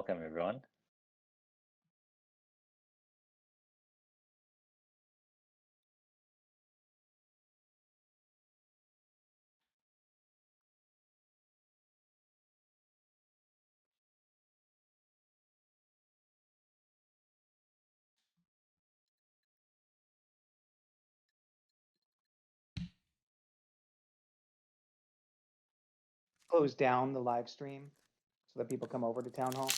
welcome everyone. Close down the live stream so that people come over to Town Hall.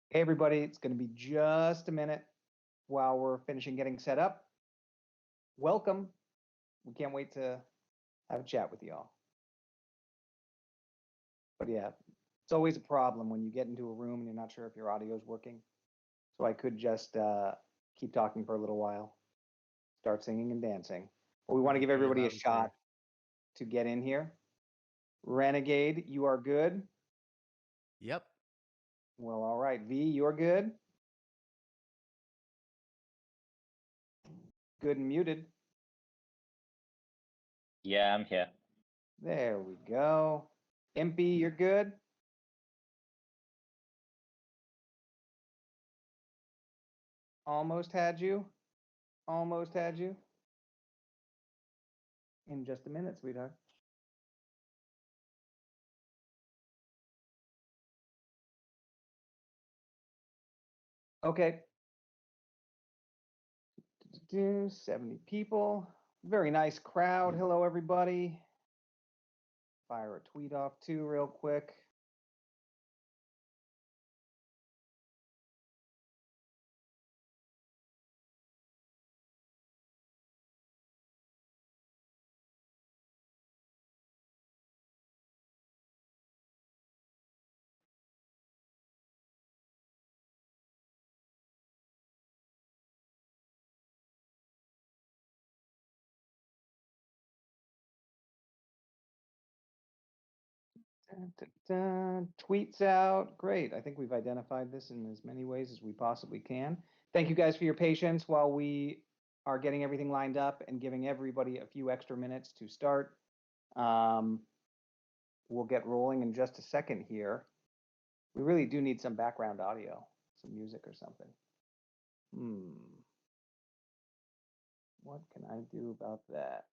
Hey everybody, it's going to be just a minute while we're finishing getting set up. Welcome. We can't wait to have a chat with y'all. But yeah, it's always a problem when you get into a room and you're not sure if your audio is working. So I could just keep talking for a little while, start singing and dancing. But we want to give everybody a shot to get in here. Renegade, you are good? Yep. Well, all right. V, you're good? Good and muted. Yeah, I'm here. There we go. Impy, you're good? Almost had you. Almost had you. In just a minute, sweetheart. Okay. 70 people. Very nice crowd. Hello, everybody. Fire a tweet off too real quick. Dun, dun, dun. Tweets out. Great. I think we've identified this in as many ways as we possibly can. Thank you guys for your patience while we are getting everything lined up and giving everybody a few extra minutes to start. We'll get rolling in just a second here. We really do need some background audio, some music or something. What can I do about that?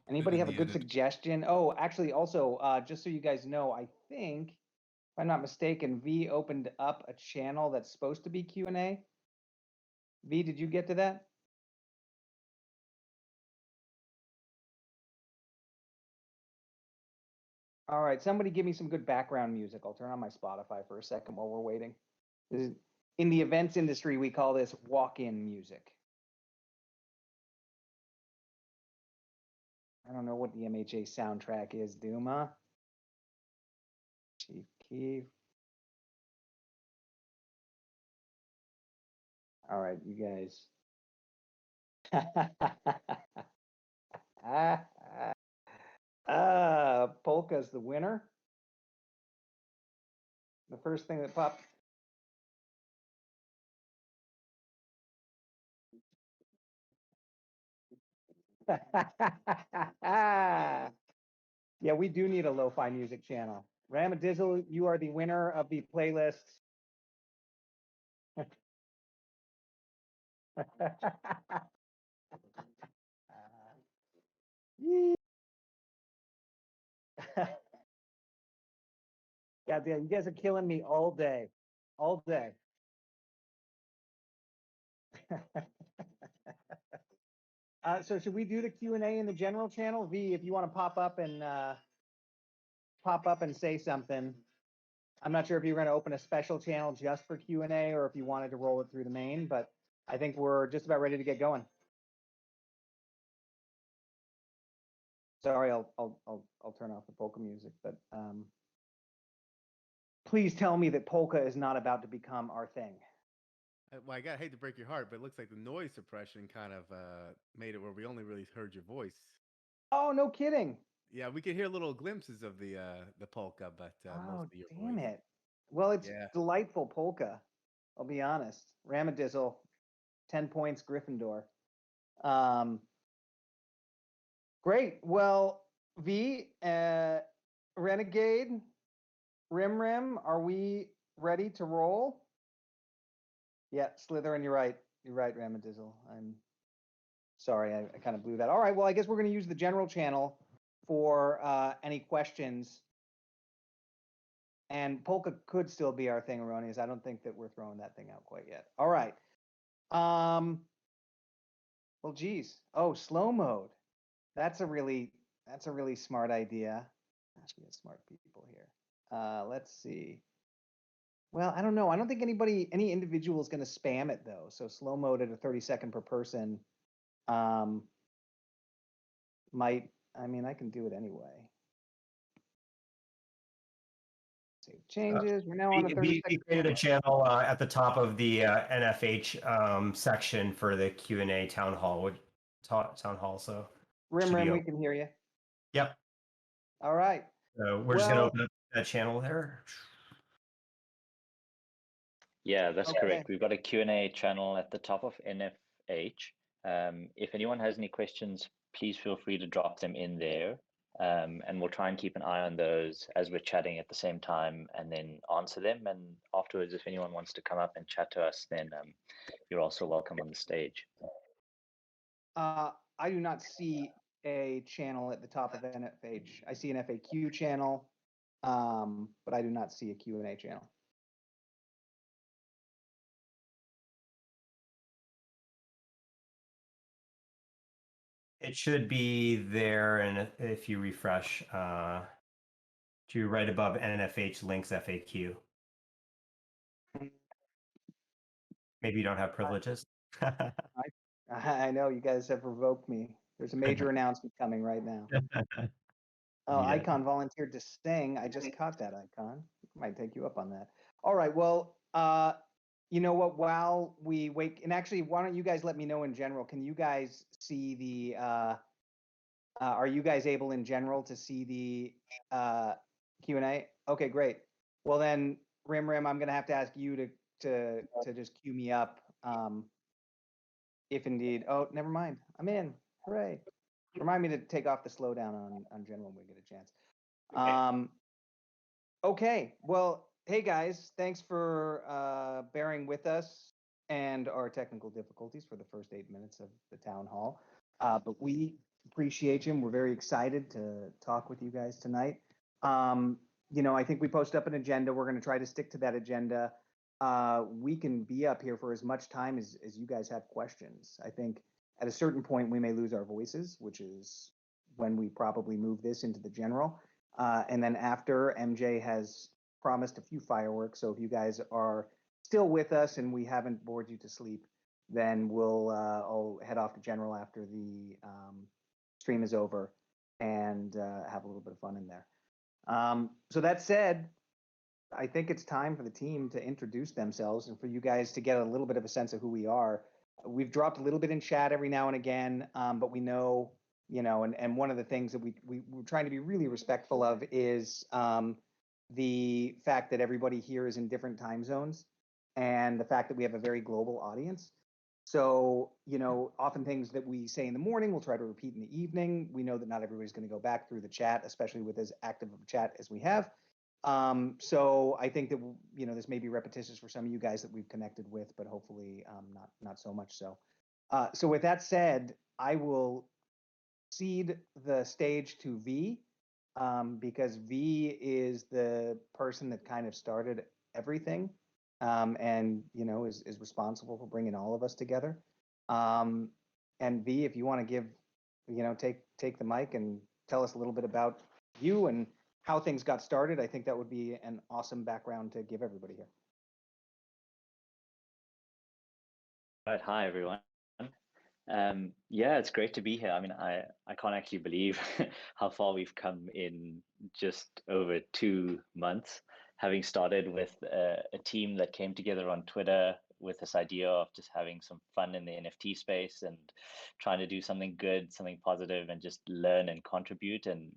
Anybody have a good suggestion? Oh, actually, also, just so you guys know, I think, if I'm not mistaken, V opened up a channel that's supposed to be Q&A. V, did you get to that? All right, somebody give me some good background music. I'll turn on my Spotify for a second while we're waiting. In the events industry, we call this walk-in music. I don't know what the MHA soundtrack is, Duma. Chief Keef. All right, you guys. Polka's the winner. The first thing that popped. Yeah, we do need a lo-fi music channel. Ramadizzle, you are the winner of the playlist. God damn, you guys are killing me all day. All day. So should we do the Q&A in the general channel? V, if you want to pop up and say something. I'm not sure if you're going to open a special channel just for Q&A or if you wanted to roll it through the main, but I think we're just about ready to get going. Sorry, I'll turn off the polka music, but please tell me that polka is not about to become our thing. Well, I hate to break your heart, but it looks like the noise suppression kind of made it where we only really heard your voice. Oh, no kidding. Yeah, we could hear little glimpses of the polka, but mostly your damn voice. it. Well, it's delightful polka. I'll be honest. Ramadizzle, 10 points, Gryffindor. Great. Well, V, Renegade, Rim, are we ready to roll? Yeah, Slytherin, you're right. You're right, Ramadizzle. I'm sorry, I kind of blew that. All right, well, I guess we're going to use the general channel for any questions. And polka could still be our thing, Erroneous. I don't think that we're throwing that thing out quite yet. All right. Well, geez. Oh, slow mode. That's a really smart idea. We have smart people here. Let's see. Well, I don't know. I don't think any individual is going to spam it though. So slow mode at a 30-second per person might. I mean, I can do it anyway. Save changes. We're now on a 30-second. We created a channel at the top of the NFH section for the Q&A town hall. So Rim, we can hear you. Yep. All right. So we're just going to open up that channel there. Yeah, that's correct. We've got a Q&A channel at the top of NFH. If anyone has any questions, please feel free to drop them in there. And we'll try and keep an eye on those as we're chatting at the same time and then answer them. And afterwards, if anyone wants to come up and chat to us, then you're also welcome on the stage. I do not see a channel at the top of NFH. I see an FAQ channel, but I do not see a Q&A channel. It should be there, and if you refresh to right above NFH links FAQ. Maybe you don't have privileges. I know you guys have provoked me. There's a major announcement coming right now. Oh, yeah. Icon volunteered to sing. I just caught that icon. Might take you up on that. All right. Well, you know what? While we wait, and actually, why don't you guys let me know in general? Can you guys see the? Are you guys able in general to see the Q&A? Okay, great. Well then, Rim, I'm going to have to ask you to just cue me up. If indeed, oh, never mind. I'm in. Hooray. Remind me to take off the slowdown on general when we get a chance. Okay. Well, hey guys, thanks for bearing with us and our technical difficulties for the first 8 minutes of the town hall. But we appreciate you and we're very excited to talk with you guys tonight. You know, I think we posted up an agenda. We're going to try to stick to that agenda. We can be up here for as much time as you guys have questions. I think at a certain point we may lose our voices, which is when we probably move this into the general. And then after, MJ has promised a few fireworks. So if you guys are still with us and we haven't bored you to sleep, then I'll head off to general after the stream is over and have a little bit of fun in there. So that said, I think it's time for the team to introduce themselves and for you guys to get a little bit of a sense of who we are. We've dropped a little bit in chat every now and again, but we know, you know, and one of the things that we're trying to be really respectful of is the fact that everybody here is in different time zones and the fact that we have a very global audience. So, you know, often things that we say in the morning, we'll try to repeat in the evening. We know that not everybody's going to go back through the chat, especially with as active of a chat as we have. So I think that, you know, this may be repetitious for some of you guys that we've connected with, but hopefully not so much so. So with that said, I will cede the stage to V, because V is the person that kind of started everything, and, you know, is responsible for bringing all of us together. And V, if you want to give, you know, take the mic and tell us a little bit about you and how things got started, I think that would be an awesome background to give everybody here. Right. Hi, everyone. Yeah, it's great to be here. I mean, I can't actually believe how far we've come in just over 2 months, having started with a team that came together on Twitter with this idea of just having some fun in the NFT space and trying to do something good, something positive, and just learn and contribute. And,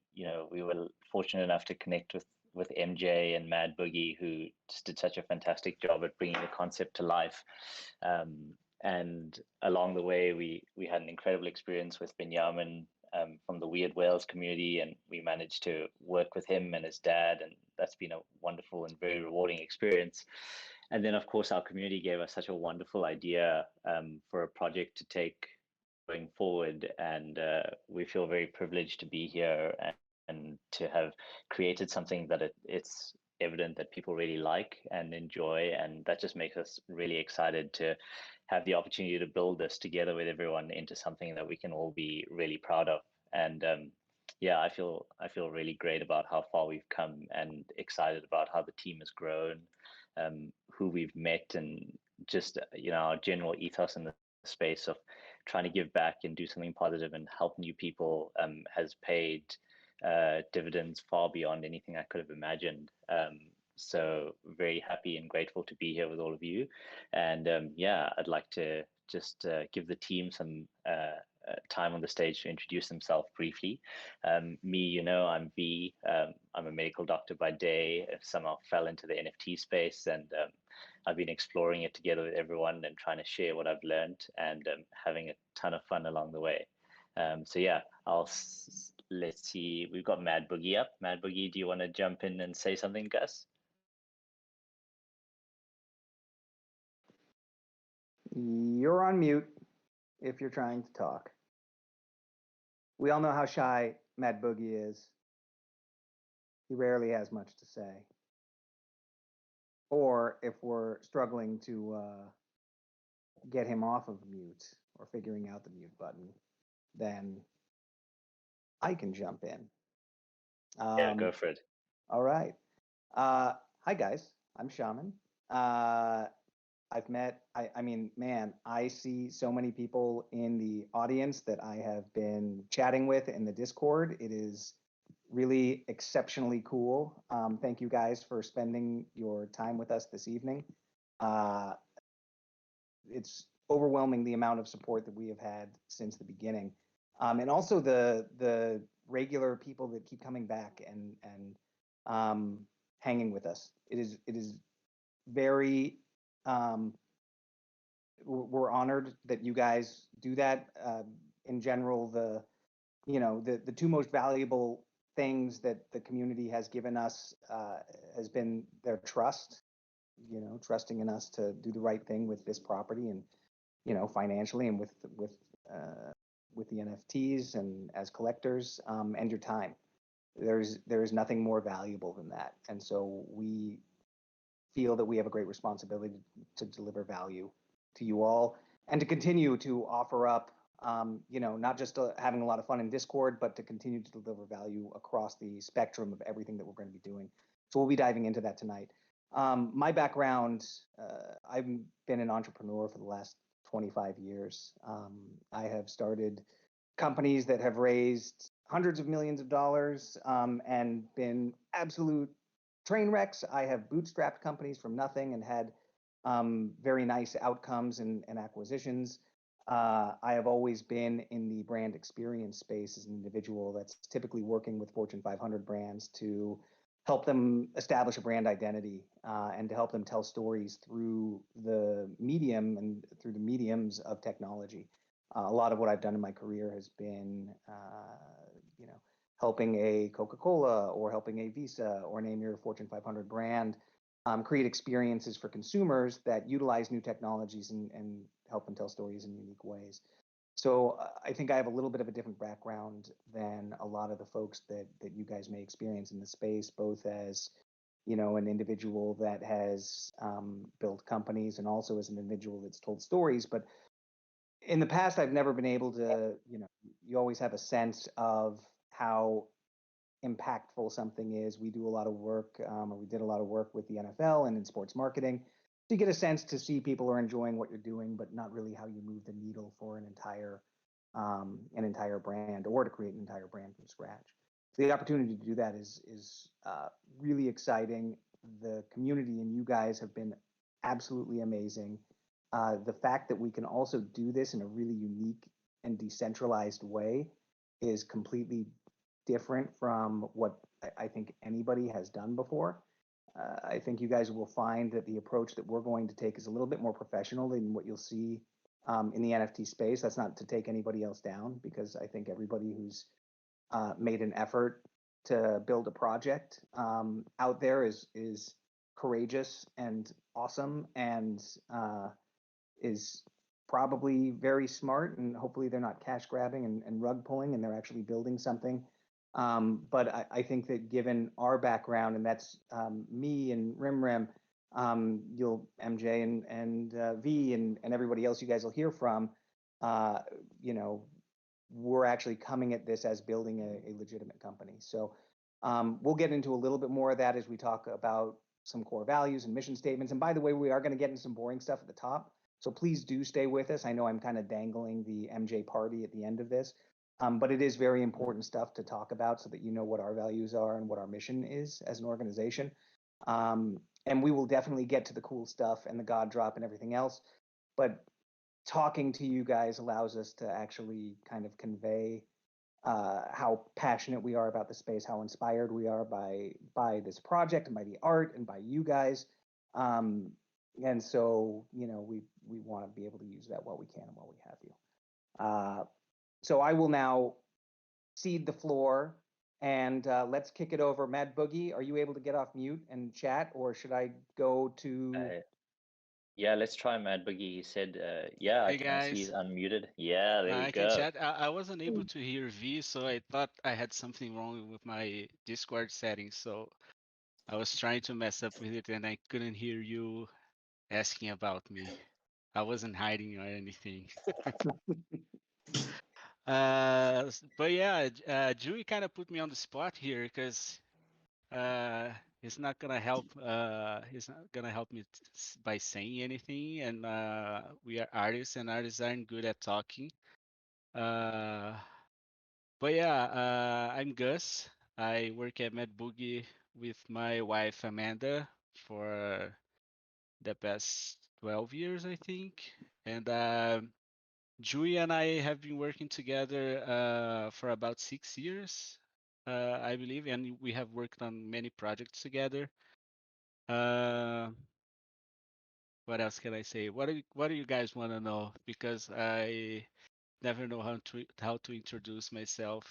we were fortunate enough to connect with MJ and Mad Boogie, who just did such a fantastic job at bringing the concept to life. And along the way, we had an incredible experience with Benjamin from the Weird Whales community, and we managed to work with him and his dad, and that's been a wonderful and very rewarding experience. And then, of course, our community gave us such a wonderful idea for a project to take going forward, and we feel very privileged to be here and to have created something that it's evident that people really like and enjoy, and that just makes us really excited to have the opportunity to build this together with everyone into something that we can all be really proud of. And yeah, I feel really great about how far we've come and excited about how the team has grown, who we've met, and just our general ethos in the space of trying to give back and do something positive and help new people has paid dividends far beyond anything I could have imagined. So very happy and grateful to be here with all of you. And yeah, I'd like to just give the team some time on the stage to introduce themselves briefly. Me, I'm V. I'm a medical doctor by day. Somehow fell into the NFT space, and I've been exploring it together with everyone and trying to share what I've learned, and having a ton of fun along the way. So yeah, let's see. We've got Mad Boogie up. Mad Boogie, do you want to jump in and say something, Gus? You're on mute if you're trying to talk. We all know how shy Mad Boogie is. He rarely has much to say. Or if we're struggling to get him off of mute or figuring out the mute button, then I can jump in. Yeah, go for it. All right. Hi, guys. I'm Shaman. I've met, I mean, man, I see so many people in the audience that I have been chatting with in the Discord. It is really exceptionally cool. Thank you guys for spending your time with us this evening. It's overwhelming the amount of support that we have had since the beginning. And also the regular people that keep coming back and hanging with us. It is very, we're honored that you guys do that. In general, the two most valuable things that the community has given us has been their trust, trusting in us to do the right thing with this property and, financially and with the NFTs and as collectors, and your time. There is nothing more valuable than that. And so we feel that we have a great responsibility to deliver value to you all and to continue to offer up, not just having a lot of fun in Discord, but to continue to deliver value across the spectrum of everything that we're going to be doing. So we'll be diving into that tonight. My background, I've been an entrepreneur for the last 25 years. I have started companies that have raised hundreds of millions of dollars and been absolute train wrecks. I have bootstrapped companies from nothing and had very nice outcomes and acquisitions. I have always been in the brand experience space as an individual that's typically working with Fortune 500 brands to help them establish a brand identity and to help them tell stories through the medium and through the mediums of technology. A lot of what I've done in my career has been, helping a Coca-Cola or helping a Visa or name your Fortune 500 brand create experiences for consumers that utilize new technologies and help them tell stories in unique ways. So I think I have a little bit of a different background than a lot of the folks that you guys may experience in the space, both as an individual that has built companies and also as an individual that's told stories. But in the past, I've never been able to, you always have a sense of how impactful something is. We do a lot of work, or we did a lot of work with the NFL and in sports marketing to get a sense to see people are enjoying what you're doing, but not really how you move the needle for an entire brand, or to create an entire brand from scratch. So the opportunity to do that is really exciting. The community and you guys have been absolutely amazing. The fact that we can also do this in a really unique and decentralized way is completely different from what I think anybody has done before. I think you guys will find that the approach that we're going to take is a little bit more professional than what you'll see in the NFT space. That's not to take anybody else down, because I think everybody who's made an effort to build a project out there is courageous and awesome, and is probably very smart, and hopefully they're not cash grabbing and rug pulling, and they're actually building something. But I think that given our background, and that's me and Rimrim, you'll MJ and V and everybody else you guys will hear from, you know, we're actually coming at this as building a legitimate company. So we'll get into a little bit more of that as we talk about some core values and mission statements. And by the way, we are going to get into some boring stuff at the top. So please do stay with us. I know I'm kind of dangling the MJ party at the end of this, but it is very important stuff to talk about so that you know what our values are and what our mission is as an organization. And we will definitely get to the cool stuff and the God drop and everything else. But talking to you guys allows us to actually kind of convey how passionate we are about the space, how inspired we are by this project and by the art and by you guys. And so, you know, we want to be able to use that while we can and while we have you. So I will now cede the floor, and let's kick it over. Mad Boogie, are you able to get off mute and chat, or should I go to... Yeah, let's try Mad Boogie. He said, yeah, Hey I see he's guys, unmuted. Yeah, there we I can go. chat. I wasn't able to hear V, so I thought I had something wrong with my Discord settings. So I was trying to mess up with it, and I couldn't hear you asking about me. I wasn't hiding or anything. But yeah, Dewey kind of put me on the spot here because he's not gonna help. He's not gonna help me by saying anything, and we are artists, and artists aren't good at talking. But yeah, I'm Gus. I work at Mad Boogie with my wife Amanda for the past 12 years, I think. And Julie and I have been working together for about 6 years, I believe, and we have worked on many projects together. What else can I say? What do you guys want to know? Because I never know how to introduce myself.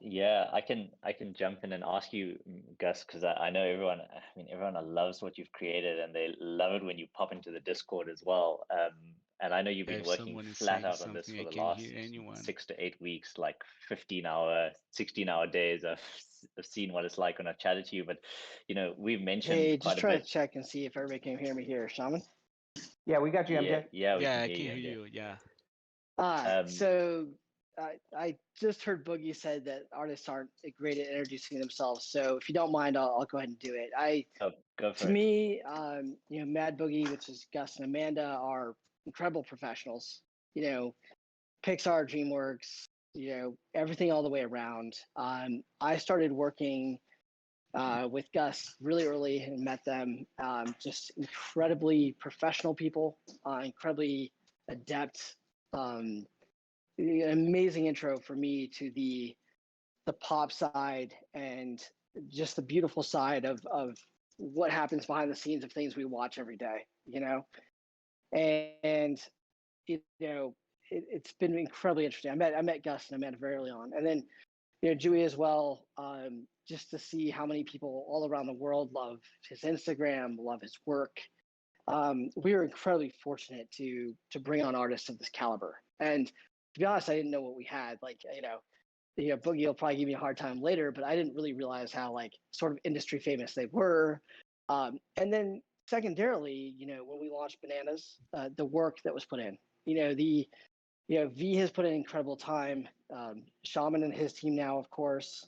Yeah, I can jump in and ask you, Gus, because I know everyone. I mean, everyone loves what you've creeded, and they love it when you pop into the Discord as well. And I know you've been If working someone is flat saying out on this something, for I the can last hear anyone. 6 to 8 weeks, like 15-hour, 16-hour days. I've seen what it's like when I've chatted to you, but you know, we've mentioned Hey, quite just a trying bit. to check and see if everybody can hear me here. Shaman? Yeah, we got you, MJ. Yeah, we Yeah, can I hear can you, hear MJ. you. Yeah. So I just heard Boogie said that artists aren't great at introducing themselves. So if you don't mind, I'll go ahead and do it. Oh, go for To it. me, you know, Mad Boogie, which is Gus and Amanda, are incredible professionals. You know, Pixar, DreamWorks, you know, everything all the way around. I started working with Gus really early and met them. Just incredibly professional people, incredibly adept. An amazing intro for me to the pop side and just the beautiful side of what happens behind the scenes of things we watch every day, you know. And you know, it's been incredibly interesting. I met Gus and Amanda very early on, and then you know, Dewey as well. Just to see how many people all around the world love his Instagram, love his work. We are incredibly fortunate to bring on artists of this caliber. And to be honest, I didn't know what we had. Like, you know, Boogie will probably give me a hard time later, but I didn't really realize how like sort of industry famous they were. And then secondarily, you know, when we launched Bananas, the work that was put in, you know, V has put in incredible time. Shaman and his team now, of course,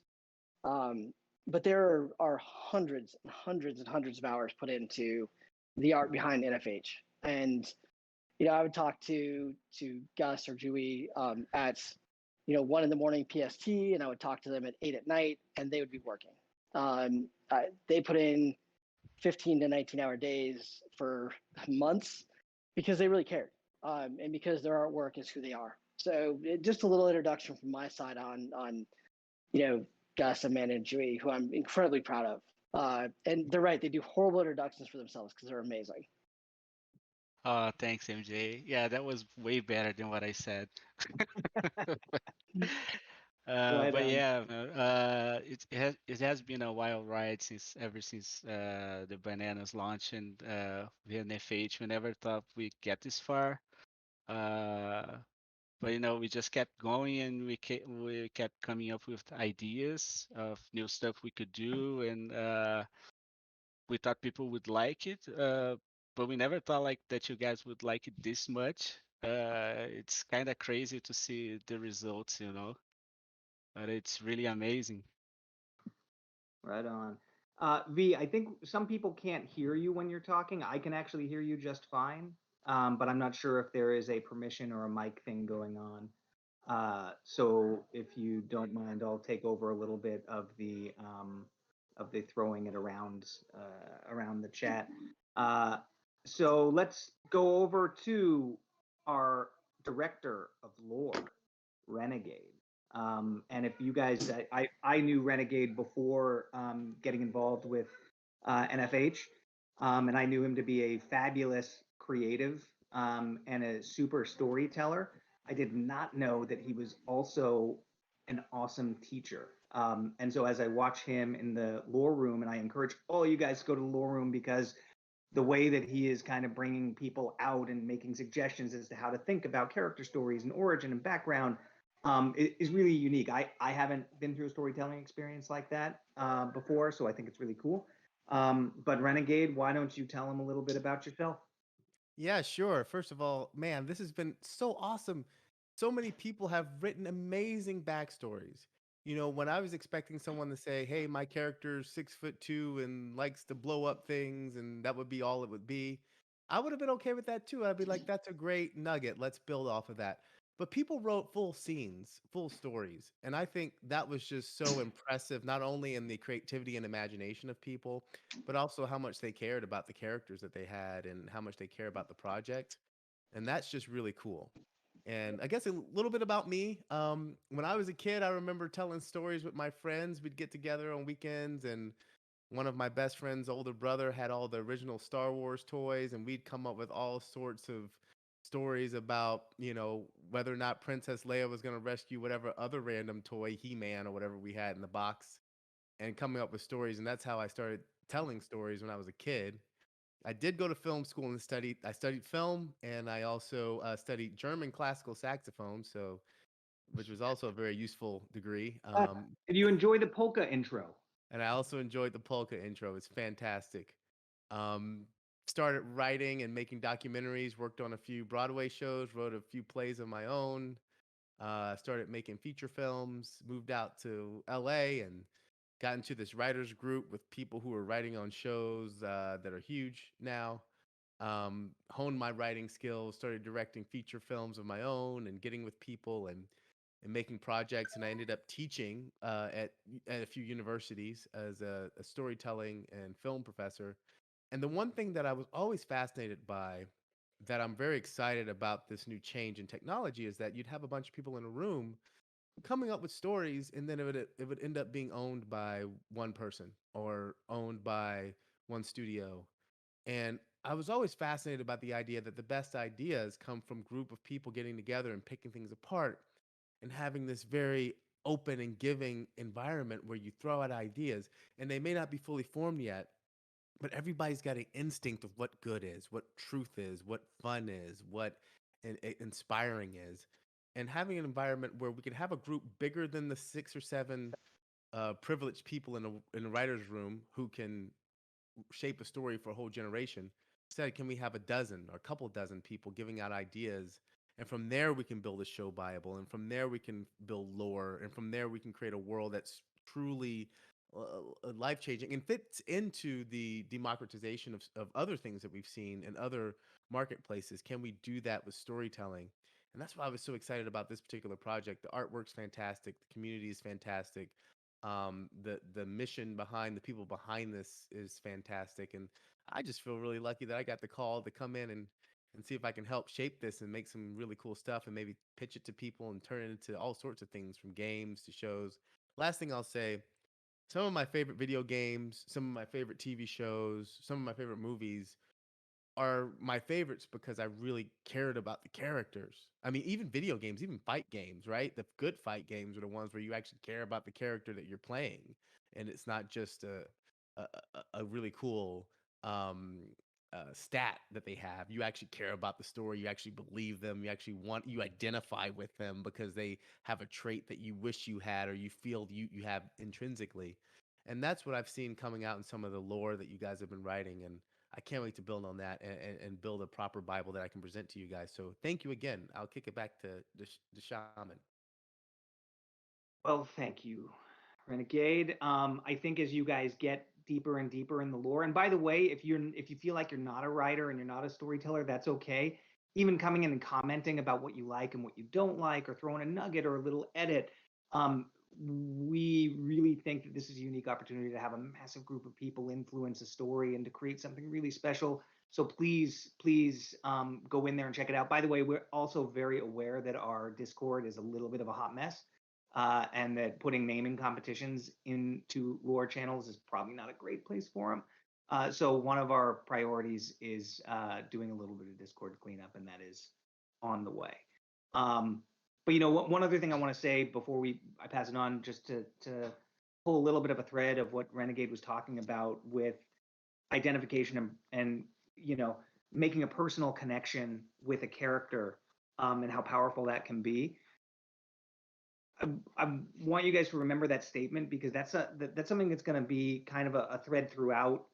But there are hundreds and hundreds and hundreds of hours put into the art behind NFH. And I would talk to Gus or Dewey at 1 a.m. PST, and I would talk to them at 8 p.m, and they would be working. They put in 15 to 19-hour days for months because they really cared, and because their artwork is who they are. So just a little introduction from my side on Gus, Amanda, and Dewey, who I'm incredibly proud of. And they're right; they do horrible introductions for themselves because they're amazing. Thanks, MJ. Yeah, that was way better than what I said. But yeah, it has been a wild ride ever since the bananas launch and the NFH. We never thought we'd get this far. But we just kept going, and we kept coming up with ideas of new stuff we could do, and we thought people would like it. But we never thought that you guys would like it this much. It's kind of crazy to see the results, but it's really amazing. Right on. V, I think some people can't hear you when you're talking. I can actually hear you just fine, but I'm not sure if there is a permission or a mic thing going on. So if you don't mind, I'll take over a little bit of the throwing it around the chat. So let's go over to our director of lore, Renegade. And if you guys, I knew Renegade before getting involved with NFH, and I knew him to be a fabulous creative and a super storyteller. I did not know that he was also an awesome teacher. And so as I watch him in the lore room, and I encourage all you guys to go to the lore room, because the way that he is kind of bringing people out and making suggestions as to how to think about character stories and origin and background is really unique. I haven't been through a storytelling experience like that before, so I think it's really cool. But Renegade, why don't you tell him a little bit about yourself? Yeah, sure. First of all, man, this has been so awesome. So many people have written amazing backstories. When I was expecting someone to say, "Hey, my character's 6'2" and likes to blow up things," and that would be all it would be, I would have been okay with that too. I'd be like, "That's a great nugget. Let's build off of that." But people wrote full scenes, full stories, and I think that was just so impressive, not only in the creativity and imagination of people, but also how much they cared about the characters that they had and how much they care about the project. And that's just really cool. And I guess a little bit about me. When I was a kid, I remember telling stories with my friends. We'd get together on weekends, and one of my best friend's older brother had all the original Star Wars toys, and we'd come up with all sorts of stories about, whether or not Princess Leia was going to rescue whatever other random toy, He-Man or whatever we had in the box, and coming up with stories. And that's how I started telling stories when I was a kid. I did go to film school and I studied film, and I also studied German classical saxophone, which was also a very useful degree. Did you enjoy the polka intro? And I also enjoyed the polka intro. It's fantastic. Um, Started writing and making documentaries, worked on a few Broadway shows, wrote a few plays of my own, started making feature films, moved out to LA and got into this writers group with people who are writing on shows that are huge now. Honed my writing skills, started directing feature films of my own and getting with people and making projects. And I ended up teaching at a few universities as a storytelling and film professor. And the one thing that I was always fascinated by, that I'm very excited about this new change in technology, is that you'd have a bunch of people in a room coming up with stories, and then it would end up being owned by one person or owned by one studio. And I was always fascinated about the idea that the best ideas come from group of people getting together and picking things apart and having this very open and giving environment where you throw out ideas, and they may not be fully formed yet, but everybody's got an instinct of what good is, what truth is, what fun is, what inspiring is. And having an environment where we can have a group bigger than the 6 or 7 privileged people in a writer's room who can shape a story for a whole generation. Instead, can we have a dozen or a couple dozen people giving out ideas? And from there, we can build a show viable. And from there, we can build lore. And from there, we can create a world that's truly life changing and fits into the democratization of other things that we've seen in other marketplaces. Can we do that with storytelling? And that's why I was so excited about this particular project. The artwork's fantastic, the community is fantastic. The mission behind the people behind this is fantastic, and I just feel really lucky that I got the call to come in and see if I can help shape this and make some really cool stuff and maybe pitch it to people and turn it into all sorts of things from games to shows. Last thing I'll say, some of my favorite video games, some of my favorite TV shows, some of my favorite movies are my favorites because I really cared about the characters. I mean, even video games, even fight games, right? The good fight games are the ones where you actually care about the character that you're playing, and it's not just a really cool um, stat that they have. You actually care about the story. You actually believe them. You identify with them because they have a trait that you wish you had or you feel you have intrinsically. And that's what I've seen coming out in some of the lore that you guys have been writing. And I can't wait to build on that and build a proper Bible that I can present to you guys. So thank you again. I'll kick it back to the shaman. Well, thank you, Renegade. I think as you guys get deeper and deeper in the lore, and by the way, if you feel like you're not a writer and you're not a storyteller, that's okay. Even coming in and commenting about what you like and what you don't like, or throwing a nugget or a little edit, we really think that this is a unique opportunity to have a massive group of people influence a story and to create something really special. So please, go in there and check it out. By the way, we're also very aware that our Discord is a little bit of a hot mess. And that putting naming competitions into lore channels is probably not a great place for them. So one of our priorities is doing a little bit of Discord cleanup, and that is on the way. But one other thing I want to say before I pass it on, just to pull a little bit of a thread of what Renegade was talking about with identification and making a personal connection with a character, and how powerful that can be. I want you guys to remember that statement, because that's something that's going to be kind of a thread throughout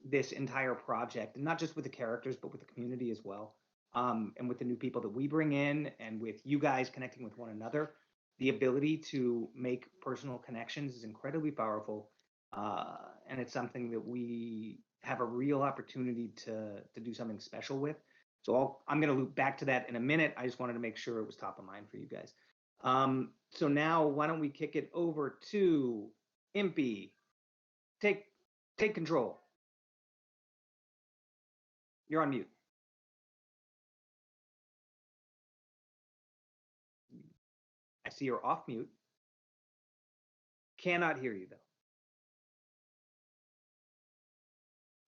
this entire project, and not just with the characters, but with the community as well, and with the new people that we bring in, and with you guys connecting with one another. The ability to make personal connections is incredibly powerful, and it's something that we have a real opportunity to do something special with. So I'm going to loop back to that in a minute. I just wanted to make sure it was top of mind for you guys. So now why don't we kick it over to Impy? Take control. You're on mute. I see you're off mute. Cannot hear you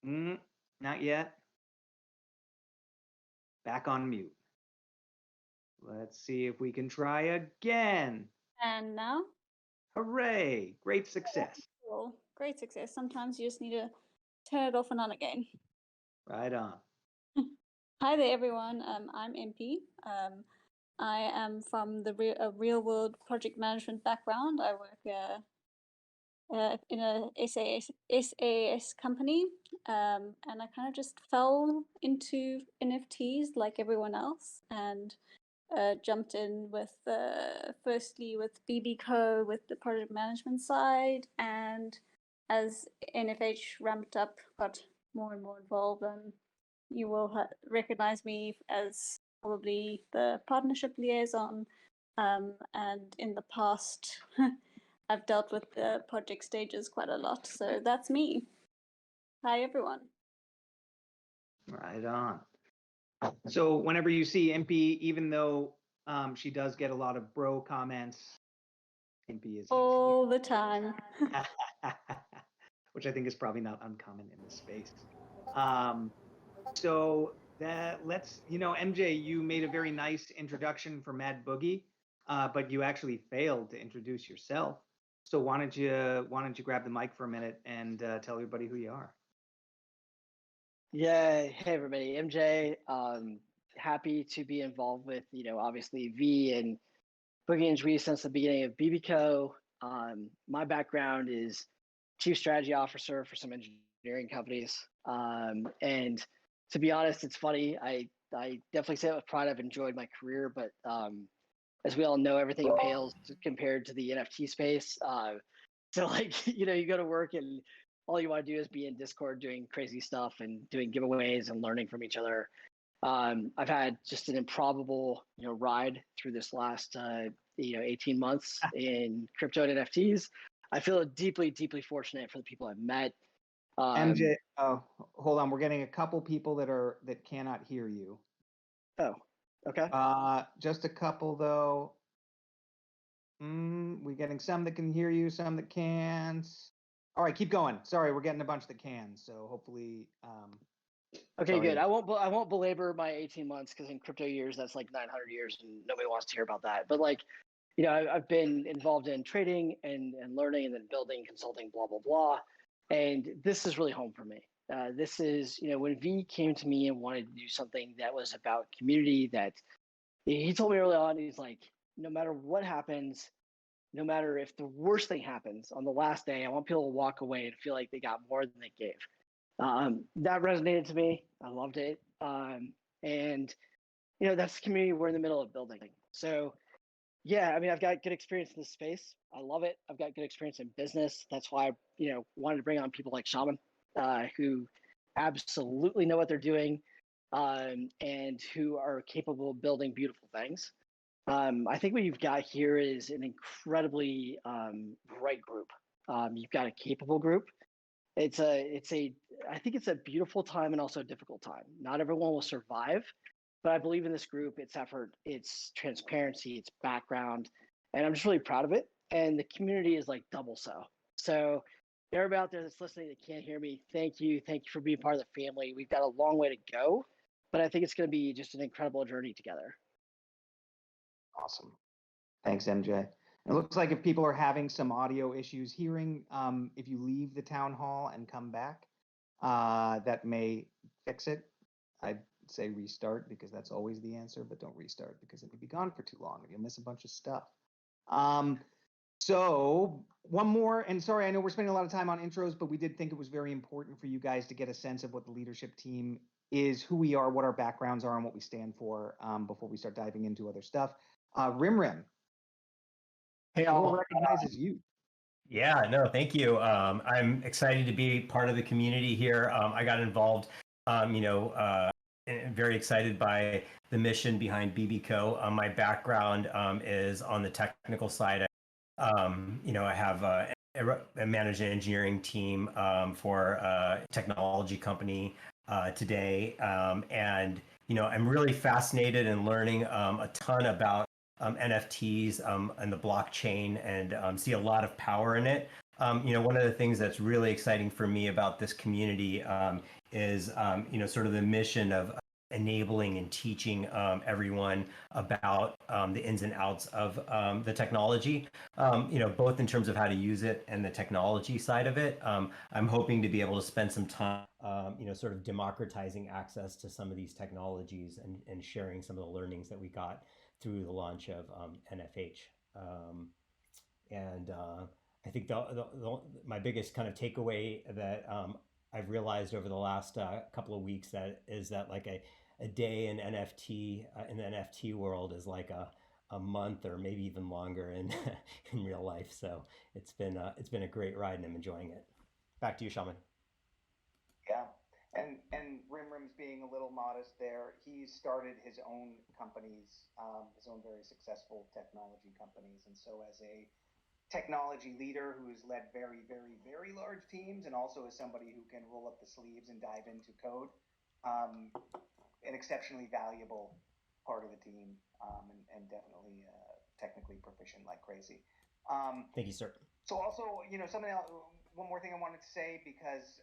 though. Not yet. Back on mute. Let's see if we can try again. And now? Hooray! Great success. Cool. Great success. Sometimes you just need to turn it off and on again. Right on. Hi there, everyone. I'm MP. I am from the real world project management background. I work in a SAS company, and I kind of just fell into NFTs like everyone else, and jumped in with firstly with BB Co with the project management side, and as NFH ramped up, got more and more involved, and you will recognize me as probably the partnership liaison, and in the past I've dealt with the project stages quite a lot, so that's me. Hi everyone. Right on. So whenever you see Impy, even though she does get a lot of bro comments, Impy is all the time. which I think is probably not uncommon in this space. So MJ, you made a very nice introduction for Mad Boogie, but you actually failed to introduce yourself. So why don't you grab the mic for a minute and tell everybody who you are? Yeah, hey everybody, MJ. Happy to be involved with, obviously V and Boogie and Dwee since the beginning of BBCO. My background is chief strategy officer for some engineering companies. And to be honest, it's funny. I definitely say it with pride. I've enjoyed my career, but as we all know, everything pales compared to the NFT space. So like, you go to work and all you want to do is be in Discord doing crazy stuff and doing giveaways and learning from each other. I've had just an improbable, ride through this last, 18 months in crypto and NFTs. I feel deeply, deeply fortunate for the people I've met. MJ, hold on. We're getting a couple people that cannot hear you. Oh, okay. Just a couple though. We're getting some that can hear you, some that can't. All right, keep going. Sorry, we're getting a bunch that can. So hopefully. Okay, sorry. good. I won't belabor my 18 months because in crypto years that's like 900 years and nobody wants to hear about that. But like, I've been involved in trading and learning and then building, consulting, blah blah blah, and this is really home for me. This is when V came to me and wanted to do something that was about community. That he told me early on, he's like, no matter what happens, no matter if the worst thing happens on the last day, I want people to walk away and feel like they got more than they gave. That resonated to me. I loved it. And that's the community we're in the middle of building. So yeah, I mean, I've got good experience in this space. I love it. I've got good experience in business. That's why I, wanted to bring on people like Shaman, who absolutely know what they're doing, and who are capable of building beautiful things. I think what you've got here is an incredibly bright group. You've got a capable group. I think it's a beautiful time and also a difficult time. Not everyone will survive, but I believe in this group, its effort, its transparency, its background, and I'm just really proud of it. And the community is like double so. So everybody out there that's listening that can't hear me, thank you for being part of the family. We've got a long way to go, but I think it's going to be just an incredible journey together. Awesome. Thanks, MJ. It looks like if people are having some audio issues hearing, if you leave the town hall and come back, that may fix it. I'd say restart because that's always the answer, but don't restart because it would be gone for too long and you'll miss a bunch of stuff. So one more, and sorry, I know we're spending a lot of time on intros, but we did think it was very important for you guys to get a sense of what the leadership team is, who we are, what our backgrounds are, and what we stand for before we start diving into other stuff. Rim. Hey, all all. recognizes you. Yeah, no, thank you. I'm excited to be part of the community here. I got involved, very excited by the mission behind BBCO. My background is on the technical side. I have a managed engineering team for a technology company today. And, I'm really fascinated and learning a ton about NFTs and the blockchain and see a lot of power in it. One of the things that's really exciting for me about this community is, sort of the mission of enabling and teaching everyone about the ins and outs of the technology, both in terms of how to use it and the technology side of it. I'm hoping to be able to spend some time, sort of democratizing access to some of these technologies and sharing some of the learnings that we got through the launch of NFH. I think my biggest kind of takeaway that I've realized over the last couple of weeks is that like a day in NFT in the NFT world is like a month or maybe even longer in in real life. So it's been a great ride and I'm enjoying it. Back to you, Shaman. Yeah. And Rim's being a little modest there. He's started his own companies, his own very successful technology companies. And so as a technology leader who has led very, very, very large teams and also as somebody who can roll up the sleeves and dive into code, an exceptionally valuable part of the team and definitely technically proficient like crazy. Thank you, sir. So also, something else, one more thing I wanted to say, because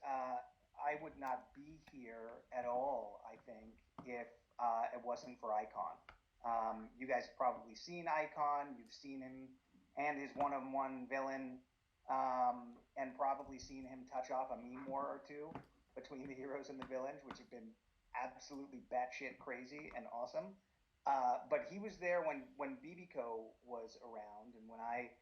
I would not be here at all, I think, if it wasn't for Icon. You guys have probably seen Icon. You've seen him and his one-on-one villain, and probably seen him touch off a meme war or two between the heroes and the villains, which have been absolutely batshit crazy and awesome. But he was there when BBCO was around, and when I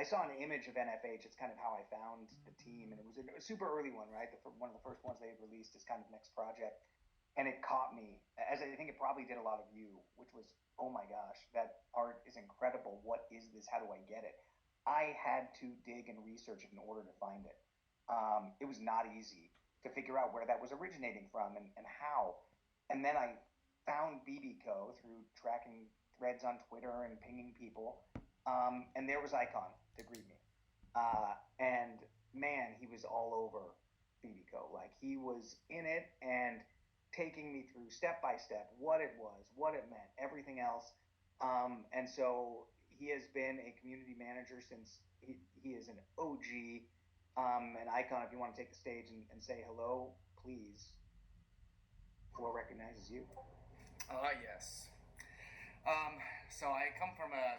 saw an image of NFH, it's kind of how I found the team, and it was a super early one, right? One of the first ones they had released as kind of next project, and it caught me, as I think it probably did a lot of you, which was, oh my gosh, that art is incredible. What is this? How do I get it? I had to dig and research in order to find it. It was not easy to figure out where that was originating from and how. And then I found BBCO through tracking threads on Twitter and pinging people. And there was Icon to greet me. And man, he was all over BBCO. Like he was in it and taking me through step by step what it was, what it meant, everything else. And so he has been a community manager since he is an OG. And Icon, if you want to take the stage and say hello, please. Floor recognizes you. Yes. So I come from a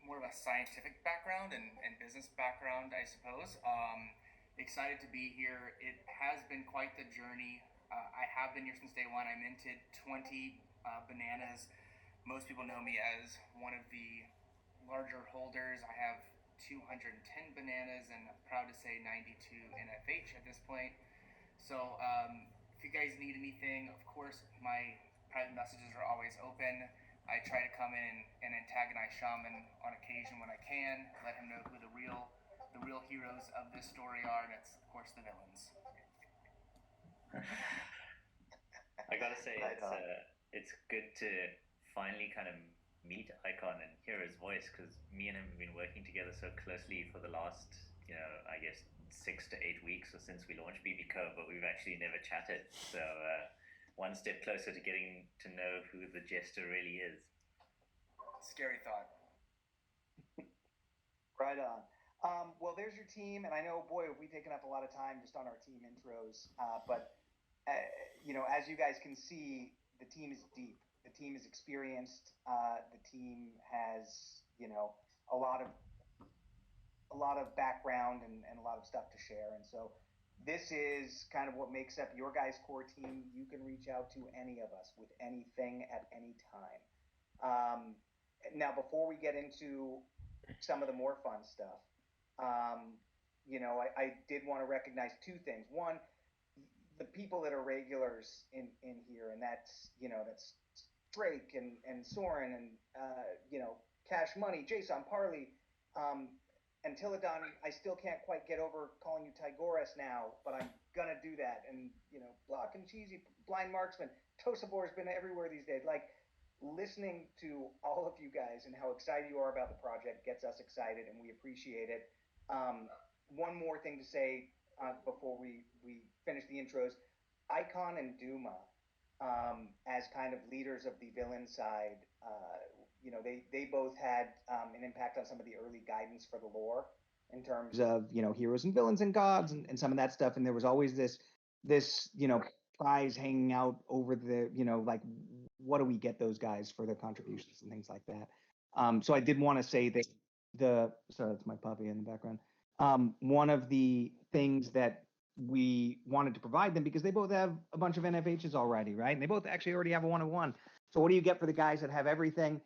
more of a scientific background and business background, I suppose. Excited to be here. It has been quite the journey. I have been here since day one. I minted 20 bananas. Most people know me as one of the larger holders. I have 210 bananas and I'm proud to say 92 NFH at this point. So if you guys need anything, of course, my private messages are always open. I try to come in and antagonize Shaman on occasion when I can, let him know who the real heroes of this story are, and it's of course the villains. I gotta say, it's good to finally kind of meet Icon and hear his voice, because me and him have been working together so closely for the last, I guess 6 to 8 weeks or since we launched BBCO, but we've actually never chatted. So one step closer to getting to know who the jester really is. Scary thought. Right on. Well, there's your team, and I know, boy, we've taken up a lot of time just on our team intros. But as you guys can see, the team is deep. The team is experienced. The team has, a lot of background and a lot of stuff to share. And so this is kind of what makes up your guys' core team. You can reach out to any of us with anything at any time. Now, before we get into some of the more fun stuff, I did want to recognize two things. One, the people that are regulars in here, and that's Drake and Soren and Cash Money, Jason Parley, and Tilladon. I still can't quite get over calling you Tigoras now, but I'm gonna do that. And Block and Cheesy, Blind Marksman, Tosabor's been everywhere these days. Like, listening to all of you guys and how excited you are about the project gets us excited, and we appreciate it. One more thing to say before we finish the intros. Icon and Duma, as kind of leaders of the villain side, they both had an impact on some of the early guidance for the lore in terms of heroes and villains and gods and some of that stuff. And there was always this prize hanging out over the like, what do we get those guys for their contributions and things like that. So I did want to say that sorry, that's my puppy in the background. One of the things that we wanted to provide them, because they both have a bunch of NFHs already, right? And they both actually already have a 1-of-1. So what do you get for the guys that have everything?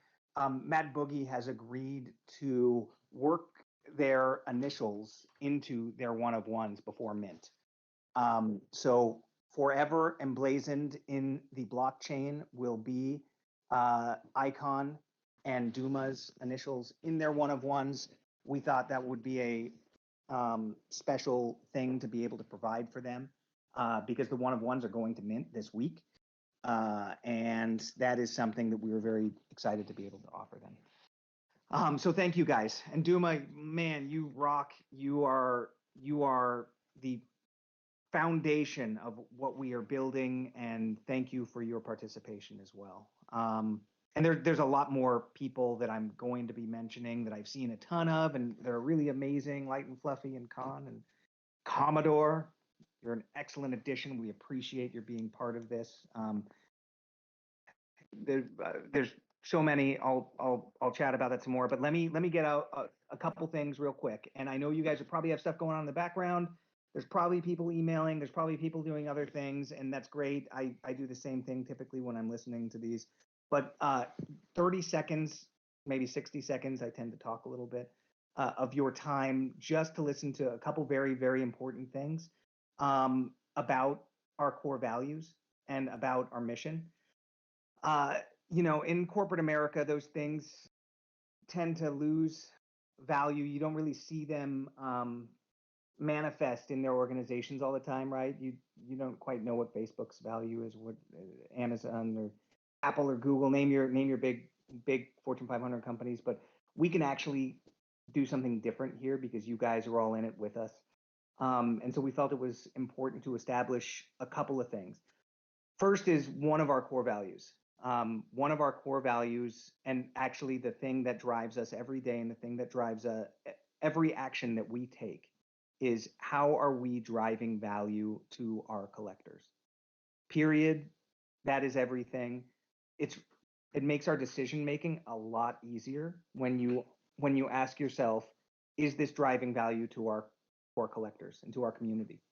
Matt Boogie has agreed to work their initials into their 1-of-1s before mint. So forever emblazoned in the blockchain will be Icon and Duma's initials in their 1-of-1s. We thought that would be a special thing to be able to provide for them, because the 1-of-1s are going to mint this week. And that is something that we were very excited to be able to offer them. So thank you guys. And Duma, man, you rock. You are the foundation of what we are building, and thank you for your participation as well. And there's a lot more people that I'm going to be mentioning that I've seen a ton of, and they're really amazing. Light and Fluffy and Con and Commodore. You're an excellent addition. We appreciate your being part of this. There's so many. I'll chat about that some more. But let me get out a couple things real quick. And I know you guys will probably have stuff going on in the background. There's probably people emailing. There's probably people doing other things, and that's great. I do the same thing typically when I'm listening to these. But 30 seconds, maybe 60 seconds, I tend to talk a little bit of your time just to listen to a couple very, very important things about our core values and about our mission. In corporate America, those things tend to lose value. You don't really see them manifest in their organizations all the time, right? You don't quite know what Facebook's value is, what Amazon or Apple or Google, name your big Fortune 500 companies, but we can actually do something different here because you guys are all in it with us. And so we felt it was important to establish a couple of things. First is one of our core values. One of our core values, and actually the thing that drives us every day and the thing that drives every action that we take, is how are we driving value to our collectors? Period. That is everything. It makes our decision making a lot easier when you ask yourself, is this driving value to our core collectors and to our community?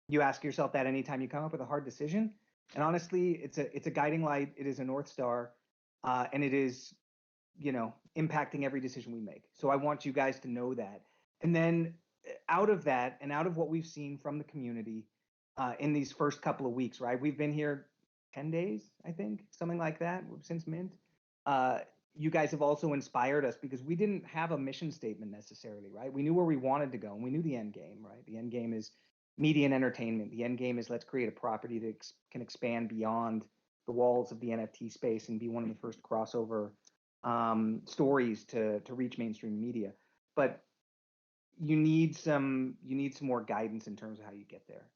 You ask yourself that anytime you come up with a hard decision, and honestly, it's a guiding light. It is a North Star, and it is, impacting every decision we make. So I want you guys to know that. And then out of that, and out of what we've seen from the community in these first couple of weeks, right? We've been here 10 days, I think, something like that, since Mint. You guys have also inspired us because we didn't have a mission statement necessarily, right? We knew where we wanted to go, and we knew the end game, right? The end game is media and entertainment. The end game is let's create a property that can expand beyond the walls of the NFT space and be one of the first crossover stories to reach mainstream media. But you need some more guidance in terms of how you get there.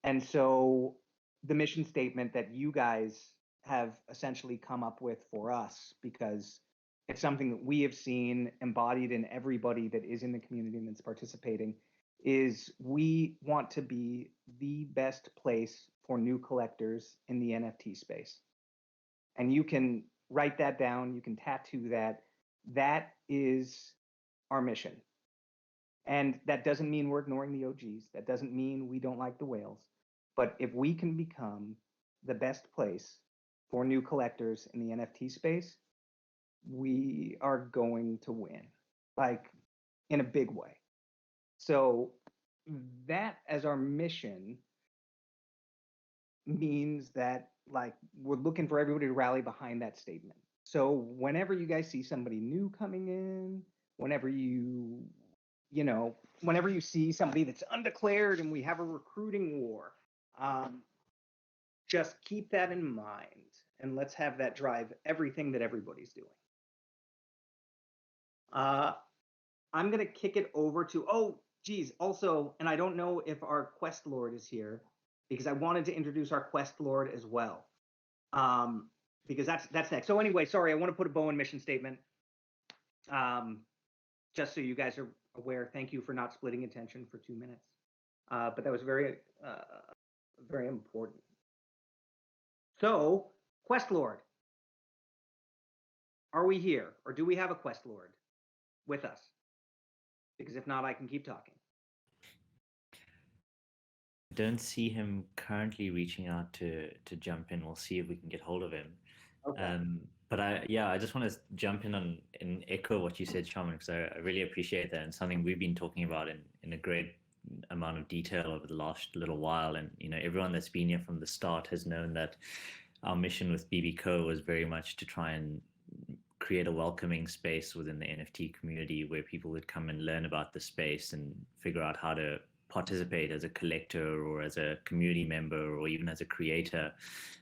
And so the mission statement that you guys have essentially come up with for us, because it's something that we have seen embodied in everybody that is in the community and that's participating, is we want to be the best place for new collectors in the NFT space. And you can write that down, you can tattoo that. That is our mission. And that doesn't mean we're ignoring the OGs. That doesn't mean we don't like the whales. But if we can become the best place for new collectors in the NFT space, we are going to win, like in a big way. So that as our mission means that, like, we're looking for everybody to rally behind that statement. So whenever you guys see somebody new coming in, whenever you see somebody that's undeclared and we have a recruiting war, just keep that in mind, and let's have that drive everything that everybody's doing. I'm going to kick it over to, also, and I don't know if our Quest Lord is here, because I wanted to introduce our Quest Lord as well, because that's next. So anyway, sorry, I want to put a bow and mission statement, just so you guys are aware. Thank you for not splitting attention for 2 minutes, but that was very, very important. So, Quest Lord, are we here, or do we have a Quest Lord with us? Because if not, I can keep talking. Don't see him currently reaching out to jump in. We'll see if we can get hold of him. Okay. But I just want to jump in and echo what you said, Shaman, because I really appreciate that, and something we've been talking about in a great amount of detail over the last little while. And everyone that's been here from the start has known that our mission with BBCo was very much to try and create a welcoming space within the NFT community where people would come and learn about the space and figure out how to participate as a collector or as a community member or even as a creator.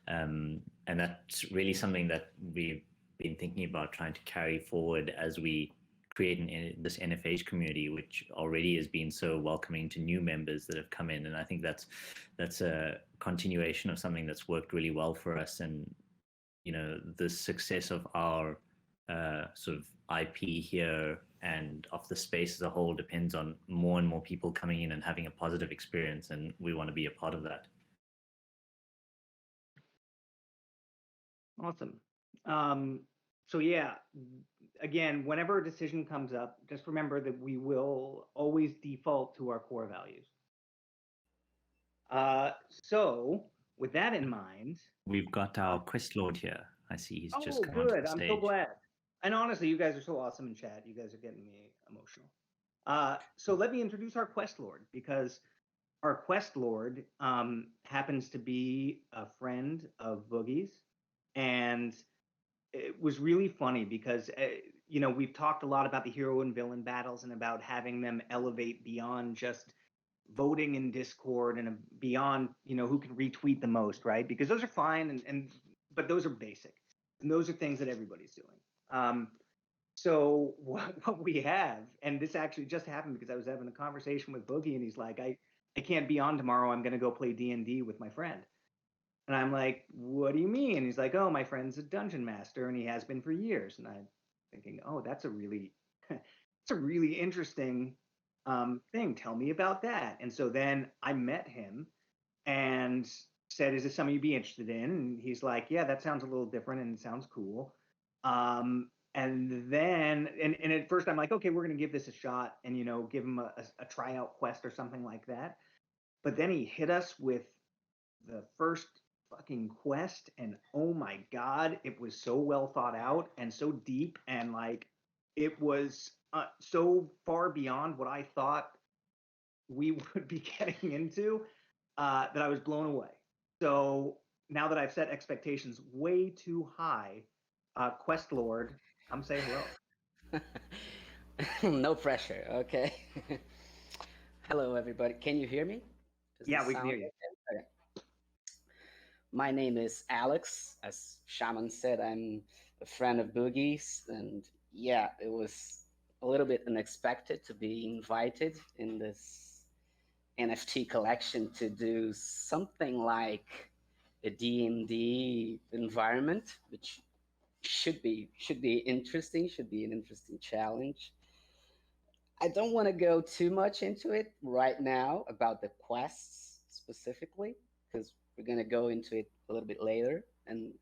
And that's really something that we've been thinking about trying to carry forward as we create this NFH community, which already has been so welcoming to new members that have come in. And I think that's a continuation of something that's worked really well for us. And, the success of our sort of IP here and of the space as a whole depends on more and more people coming in and having a positive experience, and we want to be a part of that. Awesome. So yeah, again, whenever a decision comes up, just remember that we will always default to our core values. So with that in mind, we've got our Quest Lord here. I see he's just come good. onto the stage. I'm so glad. And honestly, you guys are so awesome in chat. You guys are getting me emotional. So let me introduce our Quest Lord, because our Quest Lord happens to be a friend of Boogie's. And it was really funny because we've talked a lot about the hero and villain battles and about having them elevate beyond just voting in Discord and beyond, who can retweet the most, right? Because those are fine, but those are basic, and those are things that everybody's doing. So what we have, and this actually just happened because I was having a conversation with Boogie, and he's like, I can't be on tomorrow. I'm going to go play D&D with my friend. And I'm like, what do you mean? And he's like, oh, my friend's a dungeon master, and he has been for years. And I'm thinking, oh, that's a really interesting thing. Tell me about that. And so then I met him and said, is this something you'd be interested in? And he's like, yeah, that sounds a little different and it sounds cool. And then, and at first I'm like, okay, we're going to give this a shot and, give him a tryout quest or something like that. But then he hit us with the first fucking quest, and oh my God, it was so well thought out and so deep, and like, it was so far beyond what I thought we would be getting into that I was blown away. So now that I've set expectations way too high, Quest Lord, come say hello. No pressure, okay? Hello, everybody. Can you hear me? Yeah, we can hear you. Okay. My name is Alex. As Shaman said, I'm a friend of Boogie's, and yeah, it was a little bit unexpected to be invited in this NFT collection to do something like a D&D environment, which should be interesting, should be an interesting challenge. I don't want to go too much into it right now about the quests specifically, because we're going to go into it a little bit later, and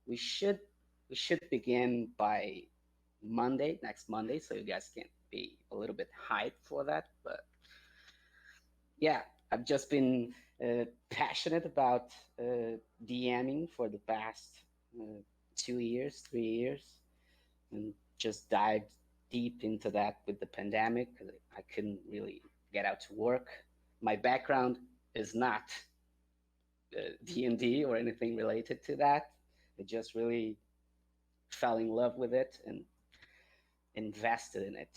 we should begin by Monday, next Monday, so you guys can be a little bit hyped for that. But yeah, I've just been passionate about DMing for the past 2 years, 3 years, and just dived deep into that with the pandemic because I couldn't really get out to work. My background is not D&D or anything related to that. I just really fell in love with it and invested in it.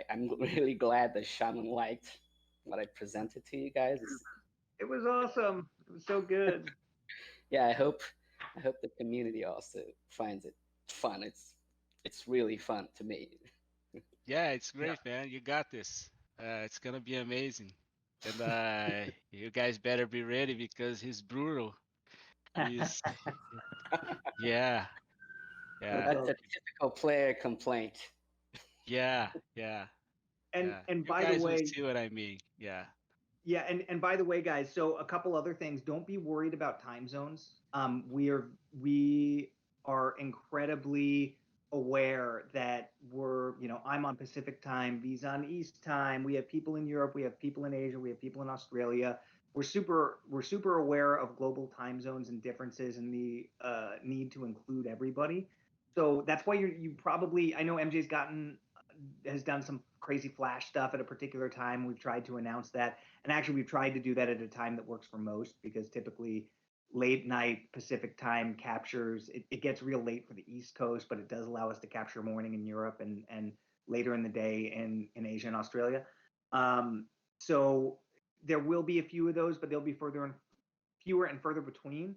I'm really glad that Shaman liked what I presented to you guys. It was awesome. It was so good. Yeah, I hope the community also finds it fun. It's really fun to me. Yeah, it's great, man. You got this. It's gonna be amazing. And you guys better be ready because he's brutal. He's yeah, yeah, That's a typical player complaint. yeah, yeah, And yeah. and You by the guys will way, see what I mean. Yeah. yeah, and by the way, guys, so a couple other things. Don't be worried about time zones. We are incredibly aware that I'm on Pacific time, V's on East time. We have people in Europe, we have people in Asia, we have people in Australia. We're super aware of global time zones and differences and the need to include everybody. So that's why you probably, I know MJ's has done some crazy flash stuff at a particular time. We've tried to announce that. And actually, we've tried to do that at a time that works for most, because typically late night Pacific time captures, it gets real late for the East Coast, but it does allow us to capture morning in Europe and later in the day in Asia and Australia. So there will be a few of those, but they'll be fewer and further between.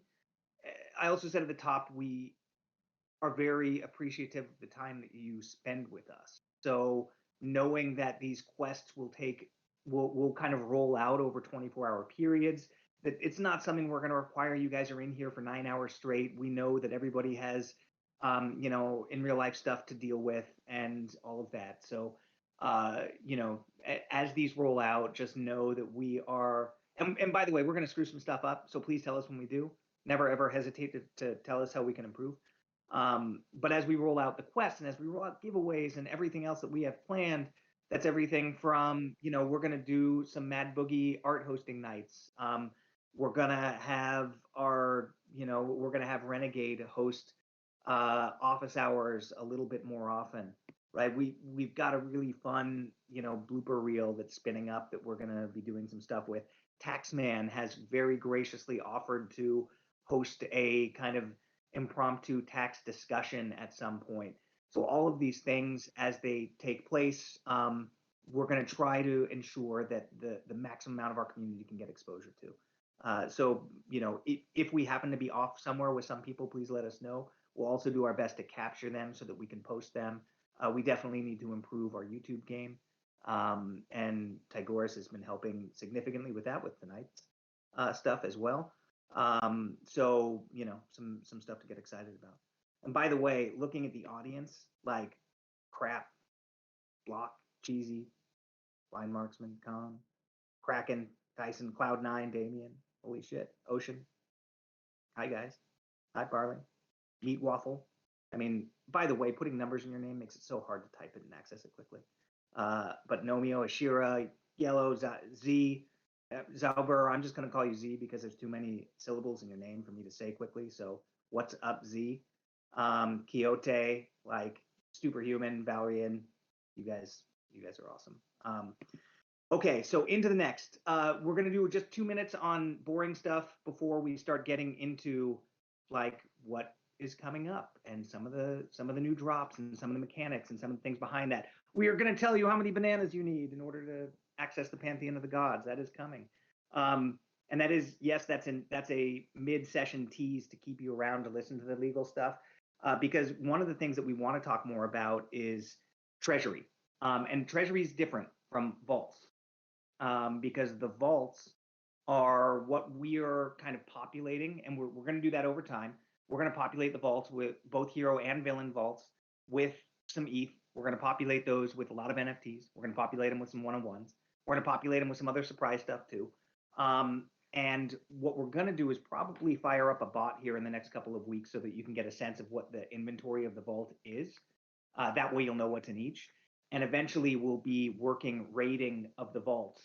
I also said at the top, we are very appreciative of the time that you spend with us. So knowing that these quests will kind of roll out over 24-hour periods, that it's not something we're going to require you guys are in here for 9 hours straight. We know that everybody has in real life stuff to deal with and all of that. So as these roll out, just know that we are, and by the way, we're going to screw some stuff up, so please tell us when we do. Never ever hesitate to tell us how we can improve. But as we roll out the quest and as we roll out giveaways and everything else that we have planned, that's everything from, we're going to do some Mad Boogie art hosting nights. We're going to have we're going to have Renegade host office hours a little bit more often, right? We've got a really fun, blooper reel that's spinning up that we're going to be doing some stuff with. Taxman has very graciously offered to host a kind of impromptu tax discussion at some point. So all of these things, as they take place, we're going to try to ensure that the maximum amount of our community can get exposure to. So, if we happen to be off somewhere with some people, please let us know. We'll also do our best to capture them so that we can post them. We definitely need to improve our YouTube game. And Tigoris has been helping significantly with that with tonight's stuff as well. So, some stuff to get excited about. And by the way, looking at the audience, like Crap, Block, Cheesy, Blind Marksman, Khan, Kraken, Tyson, Cloud9, Damien, holy shit, Ocean. Hi guys. Hi Barley. Meat Waffle. I mean, by the way, putting numbers in your name makes it so hard to type it and access it quickly. But Nomio, Ashira, Yellow, Z, Zauber, I'm just going to call you Z because there's too many syllables in your name for me to say quickly. So what's up, Z? Quixote, like Superhuman, Valerian, you guys are awesome. Okay, so into the next. We're gonna do just 2 minutes on boring stuff before we start getting into like what is coming up and some of the new drops and some of the mechanics and some of the things behind that. We are gonna tell you how many bananas you need in order to access the Pantheon of the Gods. That is coming. And that is, yes, that's a mid-session tease to keep you around to listen to the legal stuff. Because one of the things that we want to talk more about is treasury. And treasury is different from vaults. Because the vaults are what we are kind of populating, and we're going to do that over time. We're going to populate the vaults with both hero and villain vaults with some ETH. We're going to populate those with a lot of NFTs. We're going to populate them with some one-on-ones. We're going to populate them with some other surprise stuff too. And what we're going to do is probably fire up a bot here in the next couple of weeks so that you can get a sense of what the inventory of the vault is. That way you'll know what's in each. And eventually we'll be working raiding of the vaults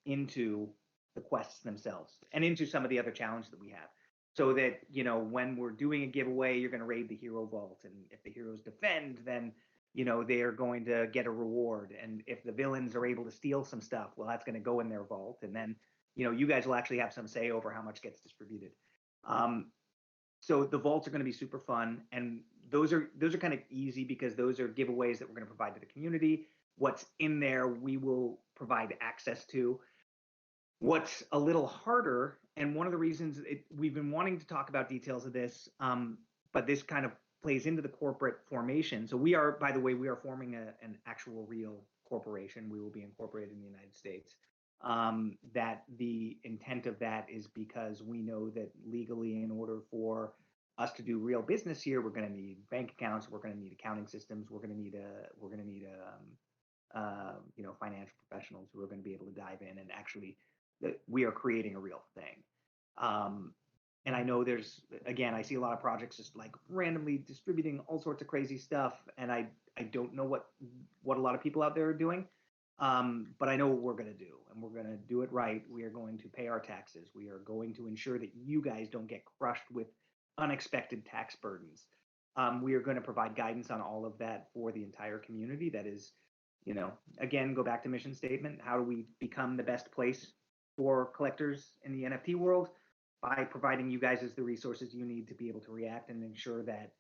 into the quests themselves and into some of the other challenges that we have. So that, when we're doing a giveaway, you're going to raid the hero vault. And if the heroes defend, then, they are going to get a reward. And if the villains are able to steal some stuff, well, that's going to go in their vault. And then, you guys will actually have some say over how much gets distributed. So the vaults are going to be super fun, and those are kind of easy because those are giveaways that we're going to provide to the community. What's in there, we will provide access to. What's a little harder, and one of the reasons we've been wanting to talk about details of this, but this kind of plays into the corporate formation. So we are, by the way, forming an actual real corporation. We will be incorporated in the United States. That the intent of that is because we know that legally, in order for us to do real business here, we're going to need bank accounts, we're going to need accounting systems, we're going to need financial professionals who are going to be able to dive in and actually we are creating a real thing. And I know I see a lot of projects just like randomly distributing all sorts of crazy stuff, and I don't know what a lot of people out there are doing. But I know what we're going to do, and we're going to do it right. We are going to pay our taxes. We are going to ensure that you guys don't get crushed with unexpected tax burdens. We are going to provide guidance on all of that for the entire community. That is, again, go back to mission statement. How do we become the best place for collectors in the NFT world? By providing you guys as the resources you need to be able to react and ensure that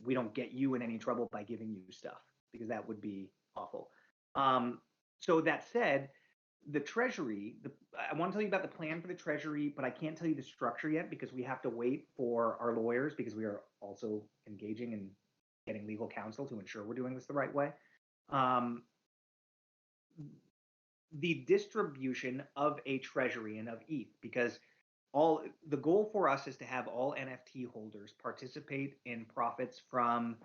we don't get you in any trouble by giving you stuff, because that would be awful. So that said, the treasury, I want to tell you about the plan for the treasury, but I can't tell you the structure yet because we have to wait for our lawyers, because we are also engaging in getting legal counsel to ensure we're doing this the right way. The distribution of a treasury and of ETH, because the goal for us is to have all NFT holders participate in profits from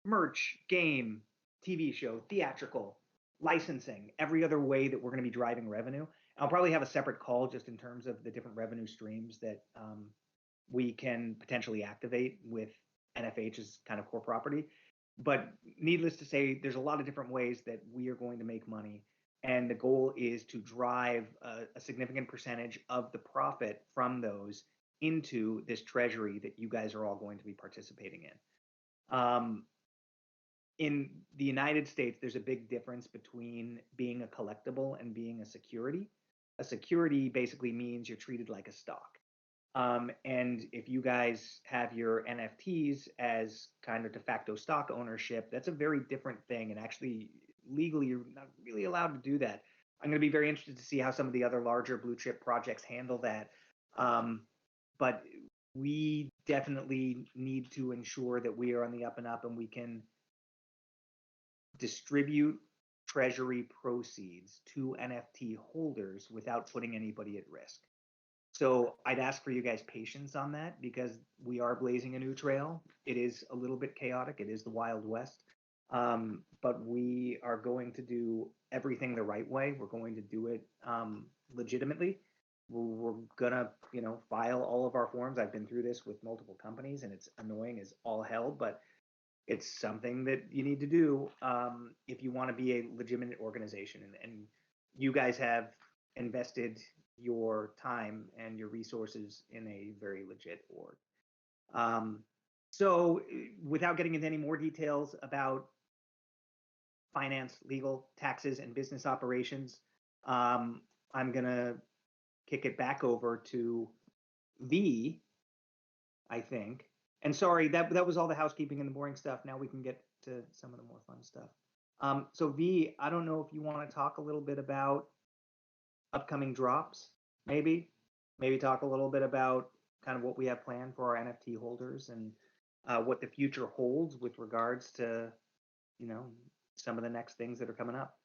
merch, game, TV show, theatrical, licensing, every other way that we're going to be driving revenue. I'll probably have a separate call just in terms of the different revenue streams that we can potentially activate with NFH's kind of core property. But needless to say, there's a lot of different ways that we are going to make money. And the goal is to drive a significant percentage of the profit from those into this treasury that you guys are all going to be participating in. In the United States, there's a big difference between being a collectible and being a security. A security basically means you're treated like a stock. And if you guys have your NFTs as kind of de facto stock ownership, that's a very different thing. And actually, legally, you're not really allowed to do that. I'm going to be very interested to see how some of the other larger blue chip projects handle that. But we definitely need to ensure that we are on the up and up and we can distribute treasury proceeds to NFT holders without putting anybody at risk. So I'd ask for you guys patience on that because we are blazing a new trail. It is a little bit chaotic. It is the Wild West. But we are going to do everything the right way. We're going to do it legitimately. We're gonna, file all of our forms. I've been through this with multiple companies, and it's annoying as all hell, but it's something that you need to do if you want to be a legitimate organization. And you guys have invested your time and your resources in a very legit org. So without getting into any more details about finance, legal, taxes, and business operations, I'm going to kick it back over to V, I think. And sorry, that was all the housekeeping and the boring stuff. Now we can get to some of the more fun stuff. So V, I don't know if you want to talk a little bit about upcoming drops, maybe talk a little bit about kind of what we have planned for our NFT holders and what the future holds with regards to, some of the next things that are coming up.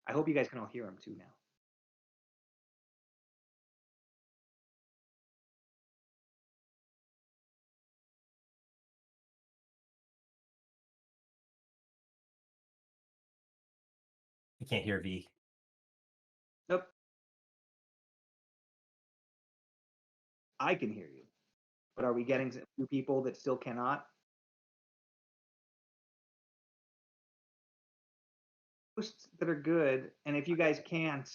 I hope you guys can all hear him too now. I can't hear V. Nope. I can hear you, but are we getting a few people that still cannot? Posts that are good, and if you guys can't,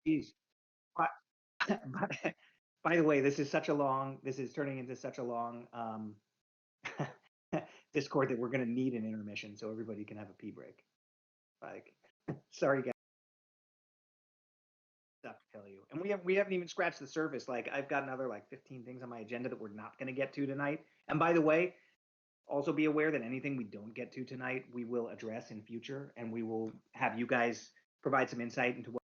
geez. By the way, this is turning into such a long Discord that we're going to need an intermission so everybody can have a pee break. Like, sorry guys, stuff to tell you, and we haven't even scratched the surface. Like, I've got another like 15 things on my agenda that we're not going to get to tonight. And by the way, also be aware that anything we don't get to tonight, we will address in future, and we will have you guys provide some insight into what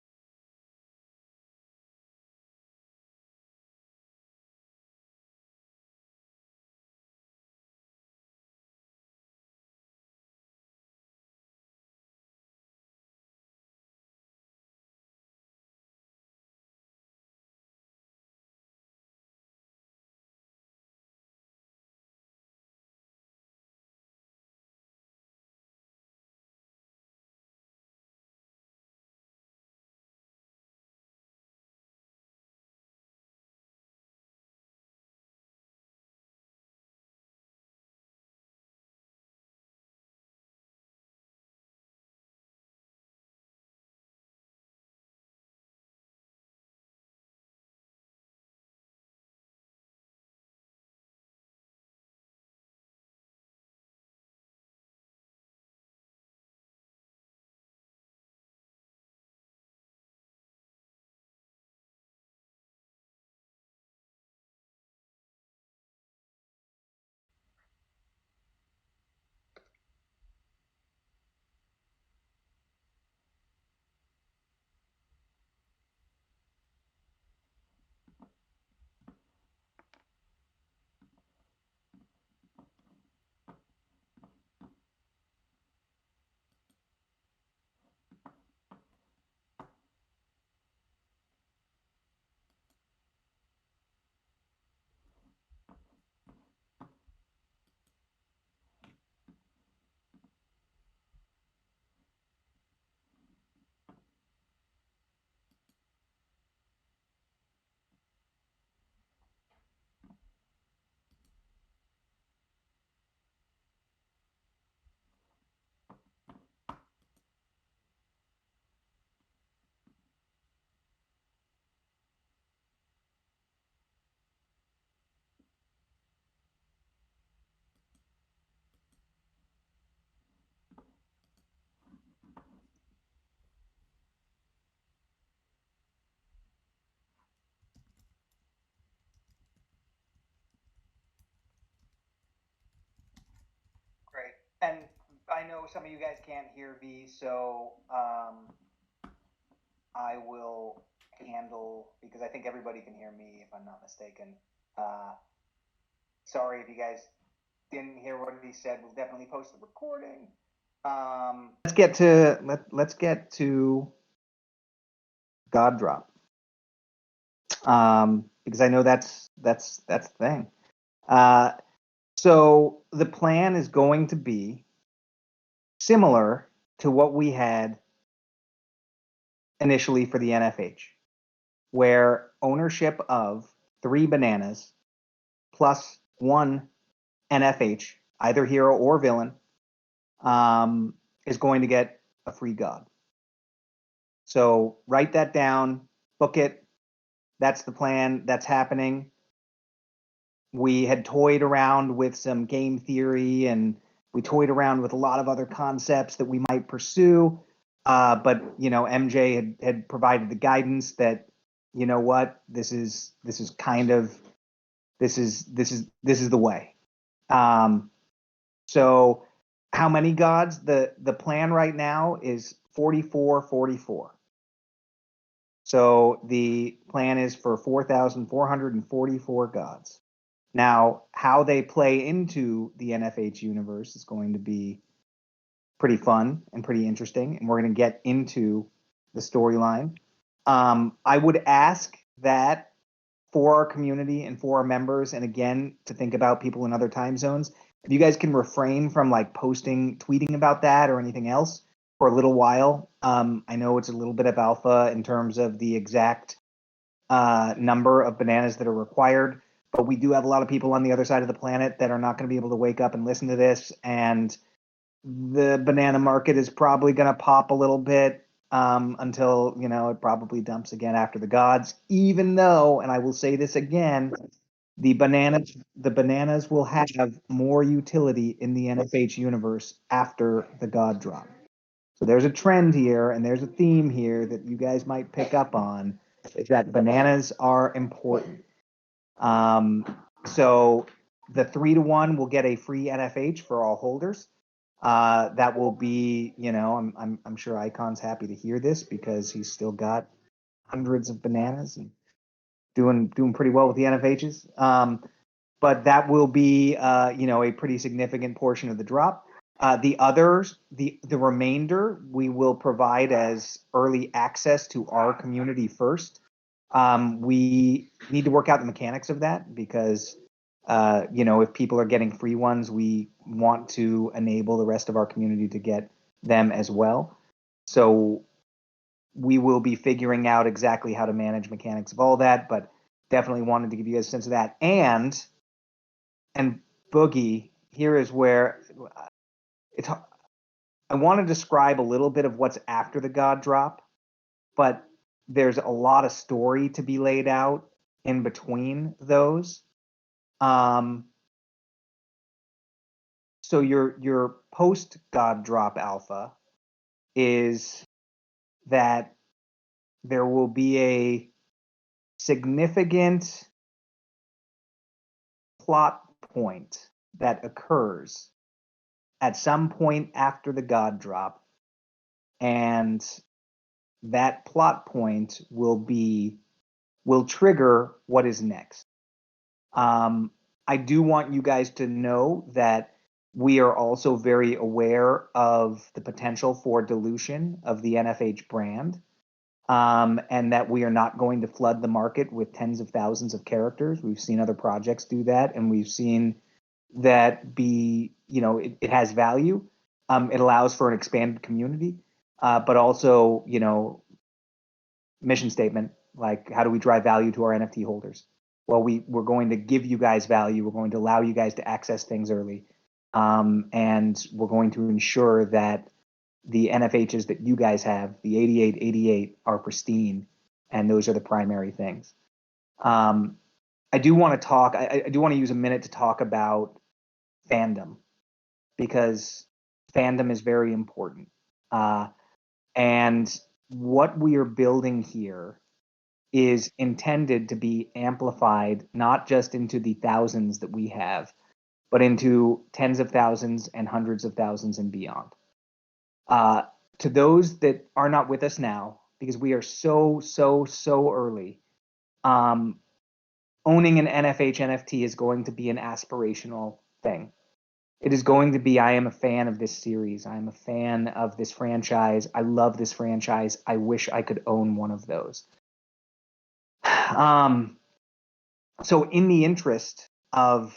And I know some of you guys can't hear V, so I will handle, because I think everybody can hear me if I'm not mistaken. Sorry if you guys didn't hear what he said. We'll definitely post the recording. Let's get to God Drop. Because I know that's the thing. So the plan is going to be similar to what we had initially for the NFH, where ownership of 3 bananas plus 1 NFH, either hero or villain, is going to get a free god. So write that down, book it. That's the plan. That's happening. We had toyed around with some game theory, and we toyed around with a lot of other concepts that we might pursue. But MJ had provided the guidance that, you know what, this is the way. So how many gods? The plan right now is 44. So the plan is for 4,444 gods. Now, how they play into the NFH universe is going to be pretty fun and pretty interesting, and we're going to get into the storyline. I would ask that for our community and for our members, and again, to think about people in other time zones, if you guys can refrain from like tweeting about that or anything else for a little while. I know it's a little bit of alpha in terms of the exact number of bananas that are required, but we do have a lot of people on the other side of the planet that are not going to be able to wake up and listen to this, and the banana market is probably going to pop a little bit until it probably dumps again after the gods, even though, and I will say this again, the bananas will have more utility in the NFH universe after the god drop. So there's a trend here, and there's a theme here that you guys might pick up on, is that bananas are important. So the 3-to-1 will get a free NFH for all holders. That will be, I'm sure Icon's happy to hear this because he's still got hundreds of bananas and doing pretty well with the NFHs. But that will be, a pretty significant portion of the drop. The others, the remainder, we will provide as early access to our community first. We need to work out the mechanics of that because, if people are getting free ones, we want to enable the rest of our community to get them as well. So we will be figuring out exactly how to manage mechanics of all that, but definitely wanted to give you guys a sense of that. And Boogie, here is where I want to describe a little bit of what's after the god drop, but there's a lot of story to be laid out in between those. So your post god drop alpha is that there will be a significant plot point that occurs at some point after the god drop, and that plot point will trigger what is next. I do want you guys to know that we are also very aware of the potential for dilution of the NFH brand, and that we are not going to flood the market with tens of thousands of characters. We've seen other projects do that, and we've seen that it has value. It allows for an expanded community, but also, mission statement, like how do we drive value to our NFT holders? Well, we're going to give you guys value. We're going to allow you guys to access things early. And we're going to ensure that the NFHs that you guys have, the 8888, are pristine. And those are the primary things. I do want to use a minute to talk about Fandom, because Fandom is very important. And what we are building here is intended to be amplified, not just into the thousands that we have, but into tens of thousands and hundreds of thousands and beyond. To those that are not with us now, because we are so early, owning an NFH NFT is going to be an aspirational thing. It is going to be, I am a fan of this series. I am a fan of this franchise. I love this franchise. I wish I could own one of those. So in the interest of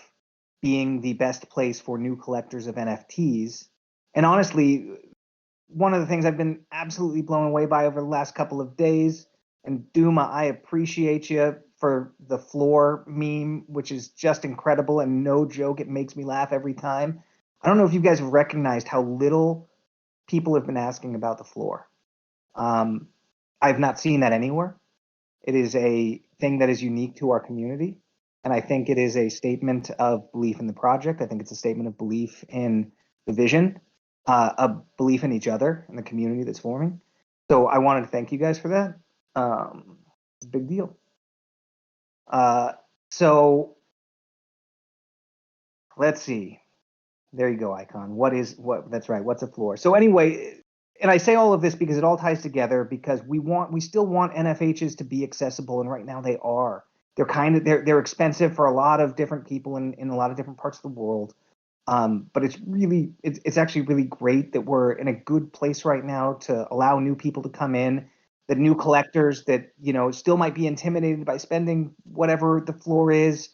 being the best place for new collectors of NFTs, and honestly, one of the things I've been absolutely blown away by over the last couple of days, and Duma, I appreciate you for the floor meme, which is just incredible and no joke. It makes me laugh every time. I don't know if you guys have recognized how little people have been asking about the floor. I've not seen that anywhere. It is a thing that is unique to our community. And I think it is a statement of belief in the project. I think it's a statement of belief in the vision, a belief in each other and the community that's forming. So I wanted to thank you guys for that. It's a big deal. So let's see. There you go, Icon. That's right. What's a floor? So anyway, and I say all of this because it all ties together, because we still want NFHs to be accessible, and right now they are. They're expensive for a lot of different people in a lot of different parts of the world. But it's actually really great that we're in a good place right now to allow new people to come in, the new collectors that, still might be intimidated by spending whatever the floor is.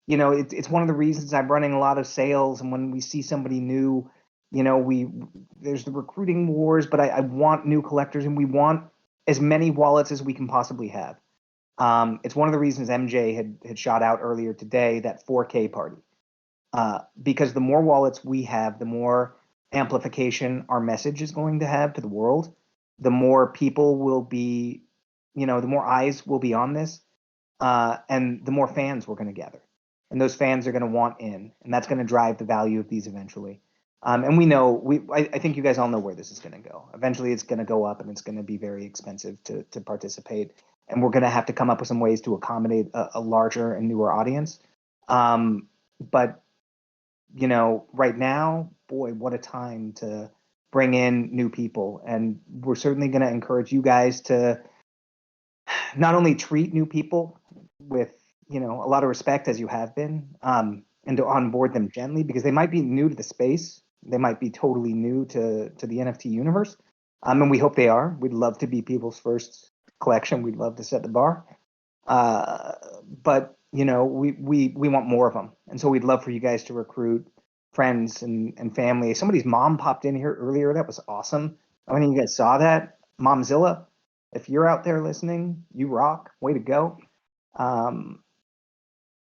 It's one of the reasons I'm running a lot of sales, and when we see somebody new, there's the recruiting wars, but I want new collectors, and we want as many wallets as we can possibly have. It's one of the reasons MJ had shot out earlier today that 4K party. Because the more wallets we have, the more amplification our message is going to have to the world, the more people will be, the more eyes will be on this, and the more fans we're going to gather. And those fans are going to want in, and that's going to drive the value of these eventually. And we know, I think you guys all know where this is going to go. Eventually it's going to go up, and it's going to be very expensive to participate. And we're going to have to come up with some ways to accommodate a larger and newer audience. But right now, boy, what a time to bring in new people. And we're certainly going to encourage you guys to not only treat new people with, a lot of respect, as you have been, and to onboard them gently, because they might be new to the space. They might be totally new to the NFT universe. And we hope they are. We'd love to be people's first collection. We'd love to set the bar. But we want more of them. And so we'd love for you guys to recruit friends and family. Somebody's mom popped in here earlier. That was awesome. I mean, you guys saw that. Momzilla, if you're out there listening, you rock. Way to go.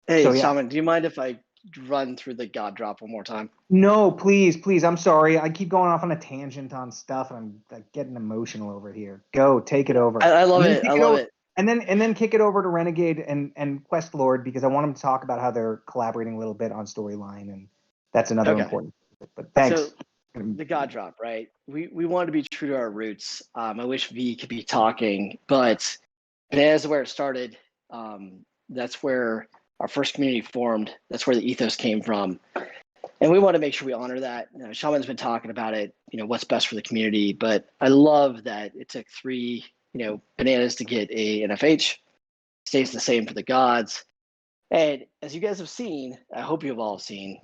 Hey, so, yeah. Shaman, do you mind if I run through the God drop one more time? No, please. I'm sorry. I keep going off on a tangent on stuff, and I'm like, getting emotional over here. Go, take it over. I love it. I love it. And then kick it over to Renegade and Quest Lord, because I want them to talk about how they're collaborating a little bit on storyline, and that's another important. But thanks. So the God drop, right? We want to be true to our roots. I wish V could be talking, but Bananas is where it started. That's where our first community formed. That's where the ethos came from. And we want to make sure we honor that. Shaman's been talking about it, what's best for the community. But I love that it took 3, bananas to get a NFH. Stays the same for the gods. And as you guys have seen, I hope you've all seen,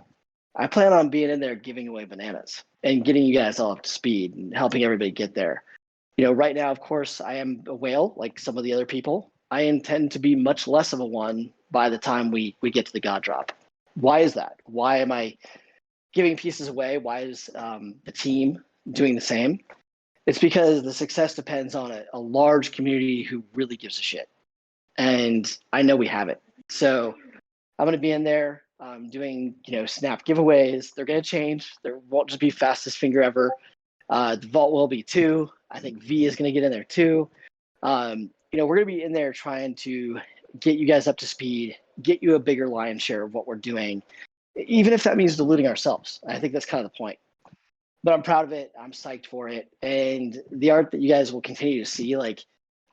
I plan on being in there giving away bananas and getting you guys all up to speed and helping everybody get there. Right now, of course, I am a whale like some of the other people. I intend to be much less of a one by the time we get to the God drop. Why is that? Why am I giving pieces away? Why is the team doing the same? It's because the success depends on a large community who really gives a shit. And I know we have it. So I'm going to be in there doing, snap giveaways. They're going to change. There won't just be fastest finger ever. The vault will be too. I think V is going to get in there too. We're going to be in there trying to get you guys up to speed, get you a bigger lion's share of what we're doing, even if that means diluting ourselves. I think that's kind of the point. But I'm proud of it. I'm psyched for it. And the art that you guys will continue to see,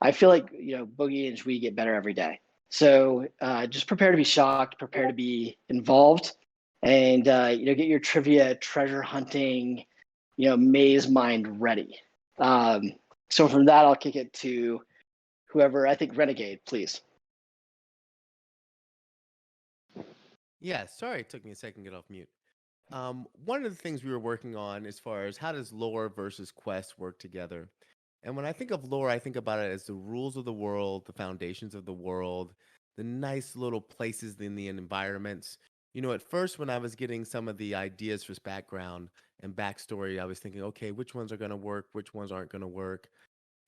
I feel like, Boogie and Jui get better every day. So just prepare to be shocked, prepare to be involved, and get your trivia, treasure hunting, maze mind ready. So from that, I'll kick it to whoever. I think Renegade, please. Yeah, sorry it took me a second to get off mute. One of the things we were working on as far as how does lore versus quest work together. And when I think of lore, I think about it as the rules of the world, the foundations of the world, the nice little places in the environments. At first, when I was getting some of the ideas for background and backstory, I was thinking, okay, which ones are going to work, which ones aren't going to work.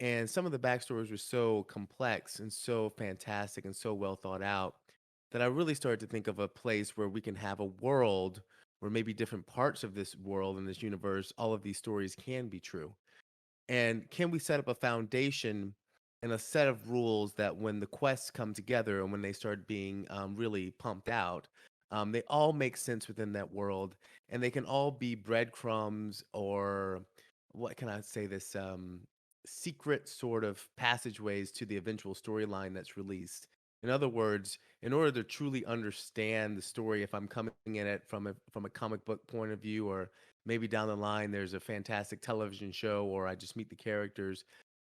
And some of the backstories were so complex and so fantastic and so well thought out that I really started to think of a place where we can have a world where maybe different parts of this world and this universe, all of these stories can be true. And can we set up a foundation and a set of rules that when the quests come together and when they start being really pumped out, they all make sense within that world and they can all be breadcrumbs or what can I say this secret sort of passageways to the eventual storyline that's released. In other words, in order to truly understand the story, if I'm coming in it from a comic book point of view, or maybe down the line there's a fantastic television show, or I just meet the characters,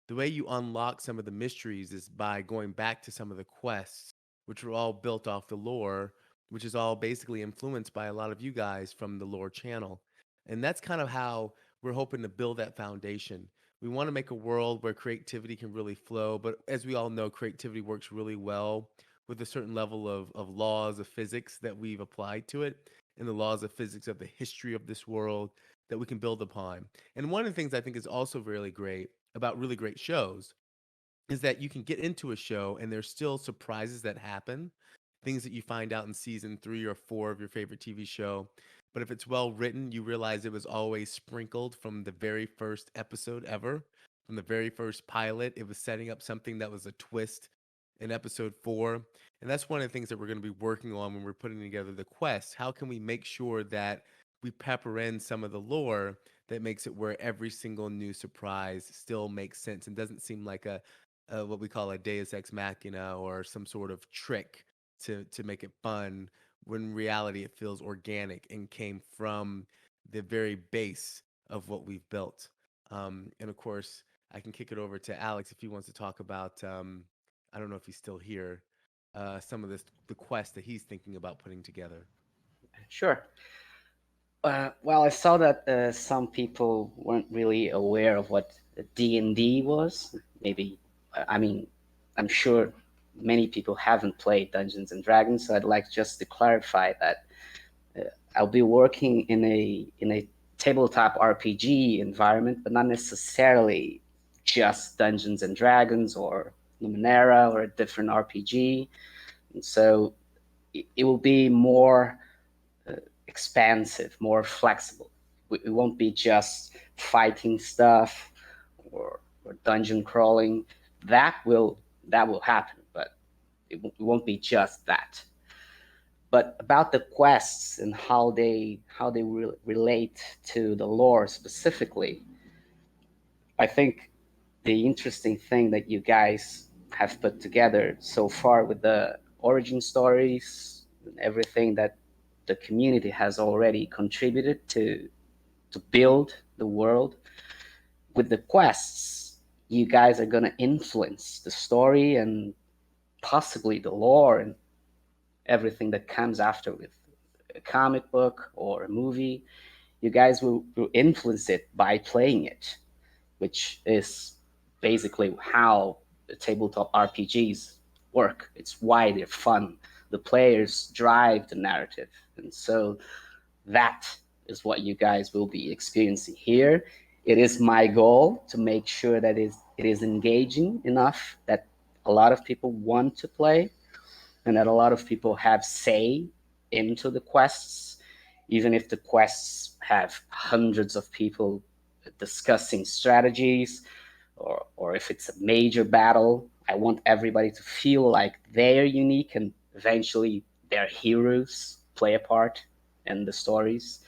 the way you unlock some of the mysteries is by going back to some of the quests, which are all built off the lore, which is all basically influenced by a lot of you guys from the lore channel. And that's kind of how we're hoping to build that foundation. We want to make a world where creativity can really flow, but as we all know, creativity works really well with a certain level of laws of physics that we've applied to it, and the laws of physics of the history of this world that we can build upon. And one of the things I think is also really great about really great shows is that you can get into a show and there's still surprises that happen, things that you find out in season 3 or 4 of your favorite TV show. But if it's well written, you realize it was always sprinkled from the very first episode ever, from the very first pilot. It was setting up something that was a twist in episode 4. And that's one of the things that we're going to be working on when we're putting together the quest. How can we make sure that we pepper in some of the lore that makes it where every single new surprise still makes sense and doesn't seem like a what we call a Deus Ex Machina or some sort of trick to make it fun, when in reality it feels organic and came from the very base of what we've built. And of course, I can kick it over to Alex if he wants to talk about. I don't know if he's still here. Some of the quest that he's thinking about putting together. Sure. Well, I saw that some people weren't really aware of what D&D was. Maybe, I mean, I'm sure many people haven't played Dungeons and Dragons, so I'd like just to clarify that I'll be working in a tabletop RPG environment, but not necessarily just Dungeons and Dragons or Numenera or a different RPG. And so it will be more expansive, more flexible. We won't be just fighting stuff or dungeon crawling. That will happen, but it won't be just that. But about the quests and how they relate to the lore specifically, I think the interesting thing that you guys have put together so far with the origin stories and everything that the community has already contributed to build the world, with the quests, you guys are going to influence the story and possibly the lore and everything that comes after with a comic book or a movie. You guys will influence it by playing it, which is basically how the tabletop RPGs work. It's why they're fun. The players drive the narrative. And so that is what you guys will be experiencing here. It is my goal to make sure that it is engaging enough that a lot of people want to play and that a lot of people have say into the quests, even if the quests have hundreds of people discussing strategies, or if it's a major battle. I want everybody to feel like they're unique and eventually their heroes play a part in the stories.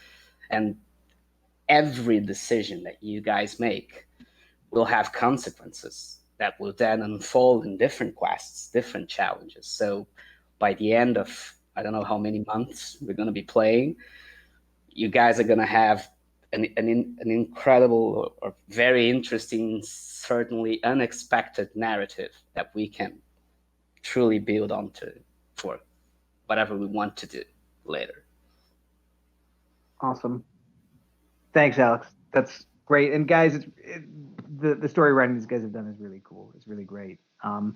And every decision that you guys make will have consequences that will then unfold in different quests, different challenges. So by the end of I don't know how many months we're going to be playing, you guys are going to have an incredible or very interesting, certainly unexpected narrative that we can truly build onto for whatever we want to do later. Awesome. Thanks, Alex. That's great. And guys, the story writing these guys have done is really cool. It's really great. And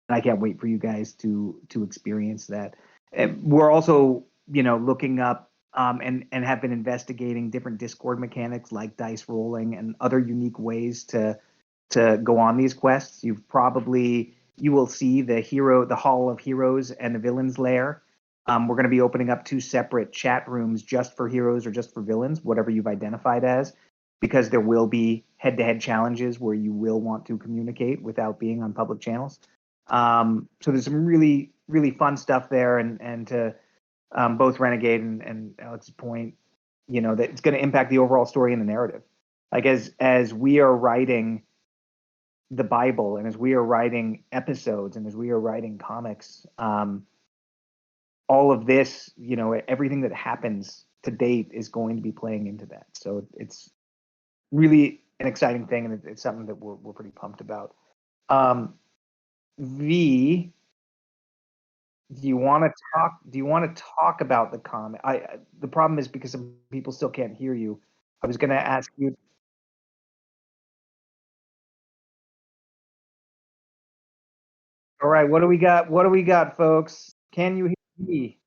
I can't wait for you guys to experience that. And we're also, looking up and have been investigating different Discord mechanics like dice rolling and other unique ways to go on these quests. You will see the Hall of Heroes and the Villains Lair. We're going to be opening up 2 separate chat rooms just for heroes or just for villains, whatever you've identified as, because there will be head-to-head challenges where you will want to communicate without being on public channels. So there's some really, really fun stuff there, and to both Renegade and Alex's point, that it's going to impact the overall story and the narrative. Like as we are writing the Bible, and as we are writing episodes, and as we are writing comics, all of this, everything that happens to date is going to be playing into that. So it's really an exciting thing, and it's something that we're pretty pumped about. V, do you want to talk about the comic? The problem is because some people still can't hear you. I was going to ask you. All right, what do we got? What do we got, folks? Can you hear me?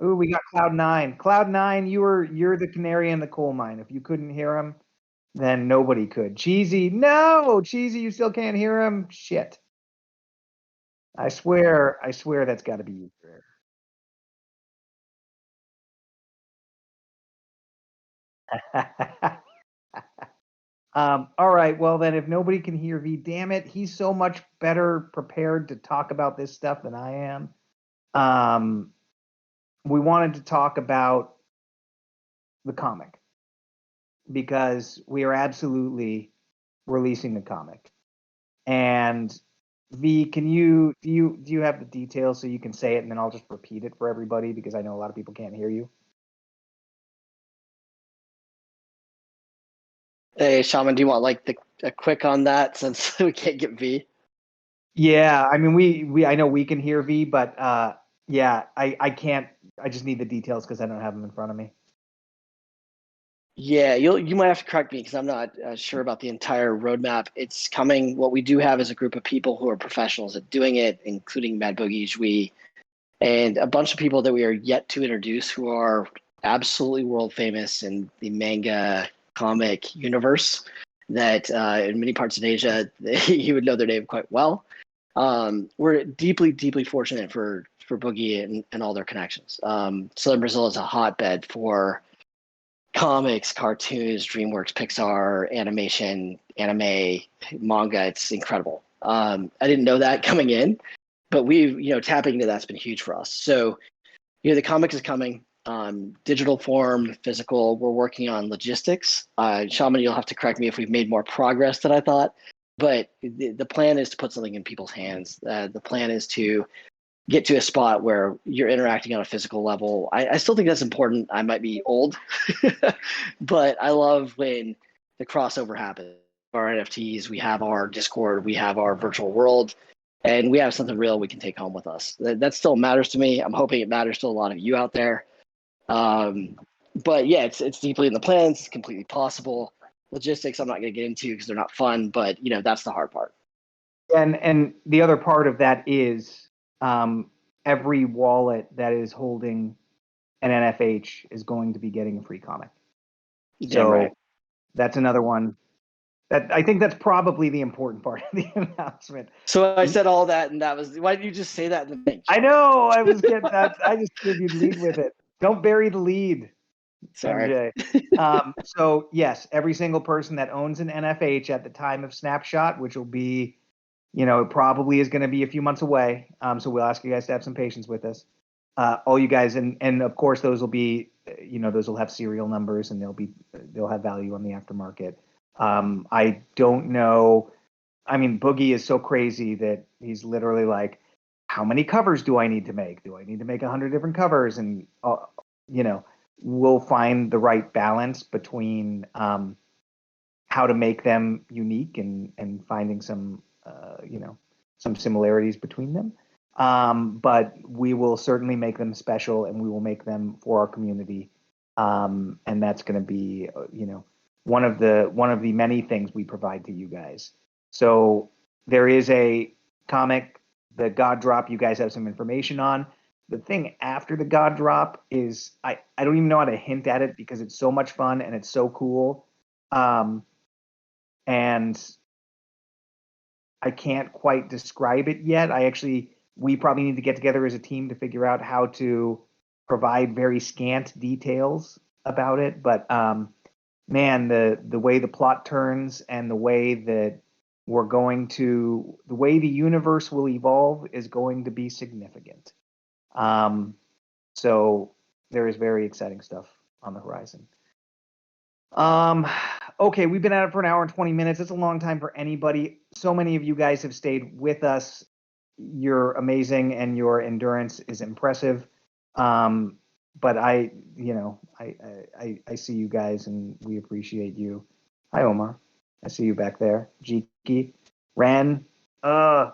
Ooh, we got Cloud9. Cloud9, you're the canary in the coal mine. If you couldn't hear him, then nobody could. Cheesy, no, Cheesy, you still can't hear him. Shit. I swear that's got to be you. All right, well then, if nobody can hear V, damn it, he's so much better prepared to talk about this stuff than I am. We wanted to talk about the comic because we are absolutely releasing the comic. And V, do you have the details so you can say it, and then I'll just repeat it for everybody because I know a lot of people can't hear you. Hey, Shaman, do you want like a quick on that since we can't get V? Yeah, I mean I know we can hear V, but yeah, I can't. I just need the details because I don't have them in front of me. Yeah, you might have to correct me because I'm not sure about the entire roadmap. It's coming. What we do have is a group of people who are professionals at doing it, including Mad Boogie, Jui, and a bunch of people that we are yet to introduce who are absolutely world famous in the manga comic universe. That in many parts of Asia, you would know their name quite well. We're deeply, deeply fortunate for Boogie and all their connections. Southern Brazil is a hotbed for comics, cartoons, DreamWorks, Pixar, animation, anime, manga. It's incredible. I didn't know that coming in, but tapping into that's been huge for us. So, the comic is coming, digital form, physical. We're working on logistics. Shaman, you'll have to correct me if we've made more progress than I thought, but the plan is to put something in people's hands. The plan is to get to a spot where you're interacting on a physical level. I still think that's important. I might be old, but I love when the crossover happens. Our NFTs, we have our Discord, we have our virtual world, and we have something real we can take home with us. That still matters to me. I'm hoping it matters to a lot of you out there. But yeah, it's deeply in the plans. It's completely possible. Logistics, I'm not going to get into because they're not fun, but that's the hard part. And the other part of that is every wallet that is holding an NFH is going to be getting a free comic. So right. That's another one. That I think that's probably the important part of the announcement. So I said all that, and that was why did you just say that in the bench? I know. I was getting that. I just figured you'd lead with it. Don't bury the lead. Sorry. MJ. So yes, every single person that owns an NFH at the time of snapshot, which will be, it probably is going to be a few months away. So we'll ask you guys to have some patience with us. All you guys, and of course those will be, those will have serial numbers and they'll have value on the aftermarket. I don't know. I mean, Boogie is so crazy that he's literally like, how many covers do I need to make? Do I need to make 100 different covers? And we'll find the right balance between how to make them unique and finding some some similarities between them. But we will certainly make them special, and we will make them for our community. And that's going to be one of the many things we provide to you guys. So there is a comic, the God Drop, you guys have some information on. The thing after the God Drop is I don't even know how to hint at it because it's so much fun and it's so cool. And I can't quite describe it yet. We probably need to get together as a team to figure out how to provide very scant details about it. But man, the way the plot turns and the way that the way the universe will evolve is going to be significant. So there is very exciting stuff on the horizon. Okay, we've been at it for an hour and 20 minutes. It's a long time for anybody. So many of you guys have stayed with us. You're amazing and your endurance is impressive. But I see you guys and we appreciate you. Hi, Omar. I see you back there. Jiki, Ren.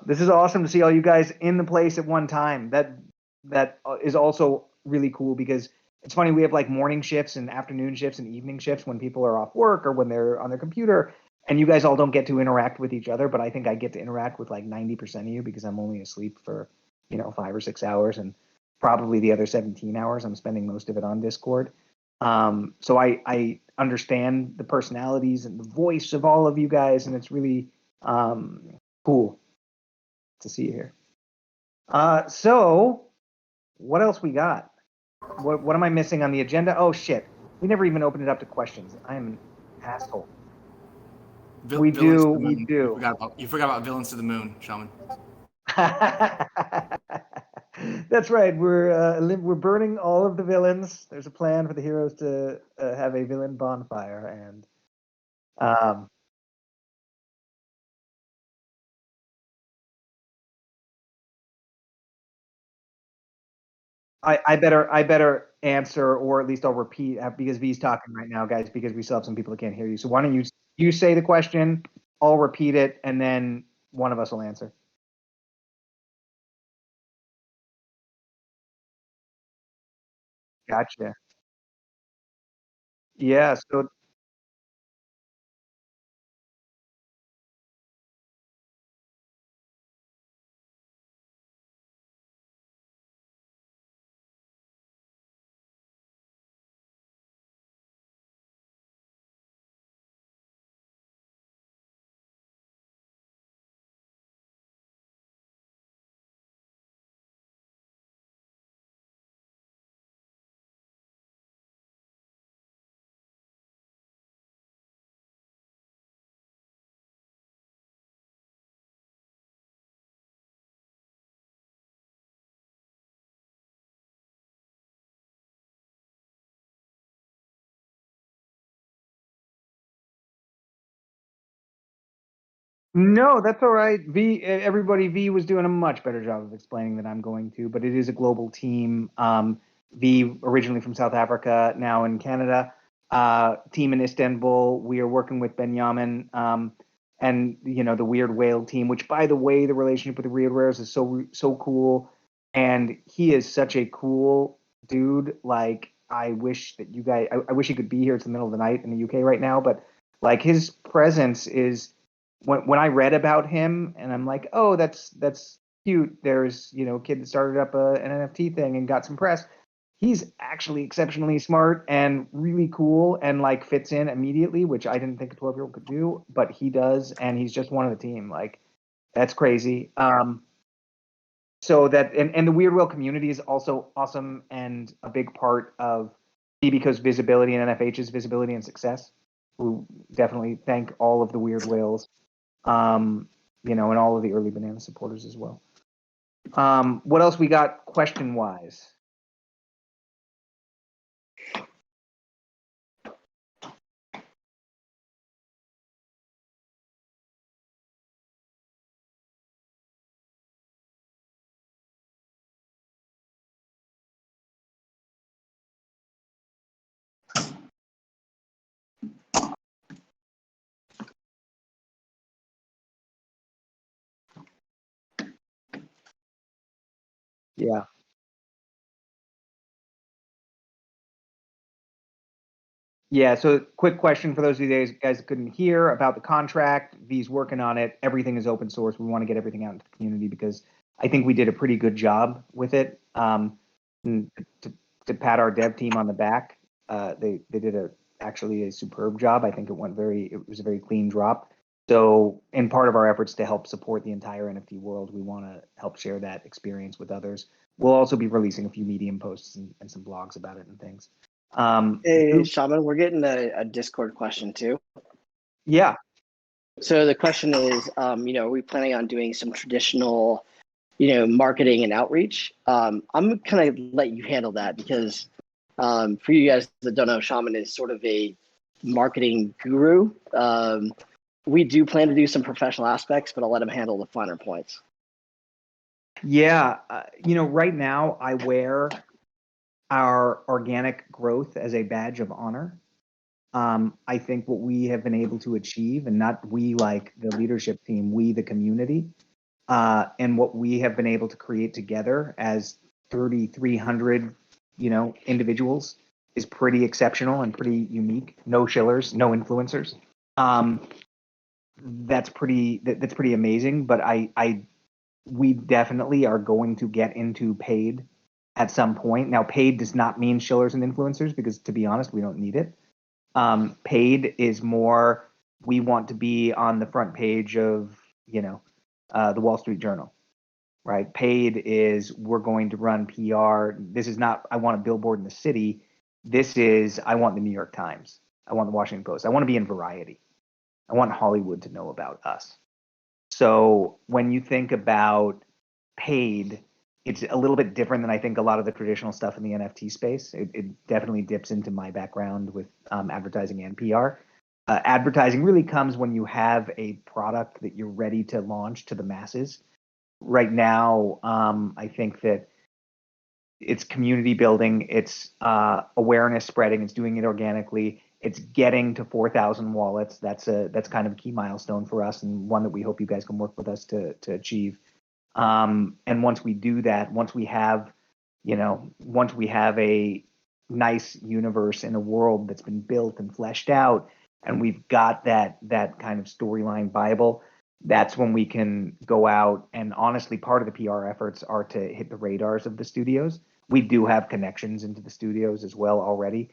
This is awesome to see all you guys in the place at one time. That is also really cool because it's funny, we have like morning shifts and afternoon shifts and evening shifts when people are off work or when they're on their computer, and you guys all don't get to interact with each other, but I think I get to interact with like 90% of you because I'm only asleep for 5 or 6 hours, and probably the other 17 hours I'm spending most of it on Discord. So I understand the personalities and the voice of all of you guys, and it's really cool to see you here. So what else we got? What am I missing on the agenda? Oh shit, we never even opened it up to questions. I am an asshole. We do. You forgot about Villains to the Moon, Shaman. That's right. We're burning all of the villains. There's a plan for the heroes to have a villain bonfire, and I better answer, or at least I'll repeat because V's talking right now, guys. Because we still have some people that can't hear you. So why don't you say the question? I'll repeat it, and then one of us will answer. Gotcha. Yeah. So no, that's all right. V was doing a much better job of explaining than I'm going to, but it is a global team. V originally from South Africa, now in Canada. Team in Istanbul. We are working with Benjamin, and the Weird Whale team. Which, by the way, the relationship with the Weird Whales is so cool, and he is such a cool dude. Like, I wish that you guys. I wish he could be here. It's the middle of the night in the UK right now, but like his presence is. When I read about him, and I'm like, oh, that's cute. There's a kid that started up an NFT thing and got some press. He's actually exceptionally smart and really cool and like fits in immediately, which I didn't think a 12-year-old could do, but he does, and he's just one of the team. Like, that's crazy. So that and the Weird Whale community is also awesome and a big part of BBCO's visibility and NFH's visibility and success. We definitely thank all of the Weird Whales. And all of the early Banana supporters as well. What else we got question-wise? Yeah. Yeah, so quick question for those of you guys that couldn't hear about the contract. V's working on it. Everything is open source. We want to get everything out into the community because I think we did a pretty good job with it. And to pat our dev team on the back, they did actually a superb job. I think it was a very clean drop. So in part of our efforts to help support the entire NFT world, we want to help share that experience with others. We'll also be releasing a few Medium posts and some blogs about it and things. Hey, Shaman, we're getting a Discord question too. Yeah. So the question is, are we planning on doing some traditional, marketing and outreach? I'm gonna let you handle that because for you guys that don't know, Shaman is sort of a marketing guru. We do plan to do some professional aspects, but I'll let him handle the finer points. Yeah, right now I wear our organic growth as a badge of honor. I think what we have been able to achieve, and not we like the leadership team, we the community, and what we have been able to create together as 3,300, individuals is pretty exceptional and pretty unique. No shillers, no influencers. That's pretty amazing. But we definitely are going to get into paid at some point. Now, paid does not mean shillers and influencers because, to be honest, we don't need it. Paid is more, we want to be on the front page of, the Wall Street Journal, right? Paid is, we're going to run PR. This is not, I want a billboard in the city. This is, I want the New York Times. I want the Washington Post. I want to be in Variety. I want Hollywood to know about us. So when you think about paid, it's a little bit different than I think a lot of the traditional stuff in the NFT space. It definitely dips into my background with advertising and PR. Advertising really comes when you have a product that you're ready to launch to the masses. Right now, I think that it's community building, it's awareness spreading, it's doing it organically, it's getting to 4,000 wallets. That's kind of a key milestone for us, and one that we hope you guys can work with us to achieve. And once we do that, once we have a nice universe in a world that's been built and fleshed out, and we've got that kind of storyline Bible, that's when we can go out. And honestly, part of the PR efforts are to hit the radars of the studios. We do have connections into the studios as well already.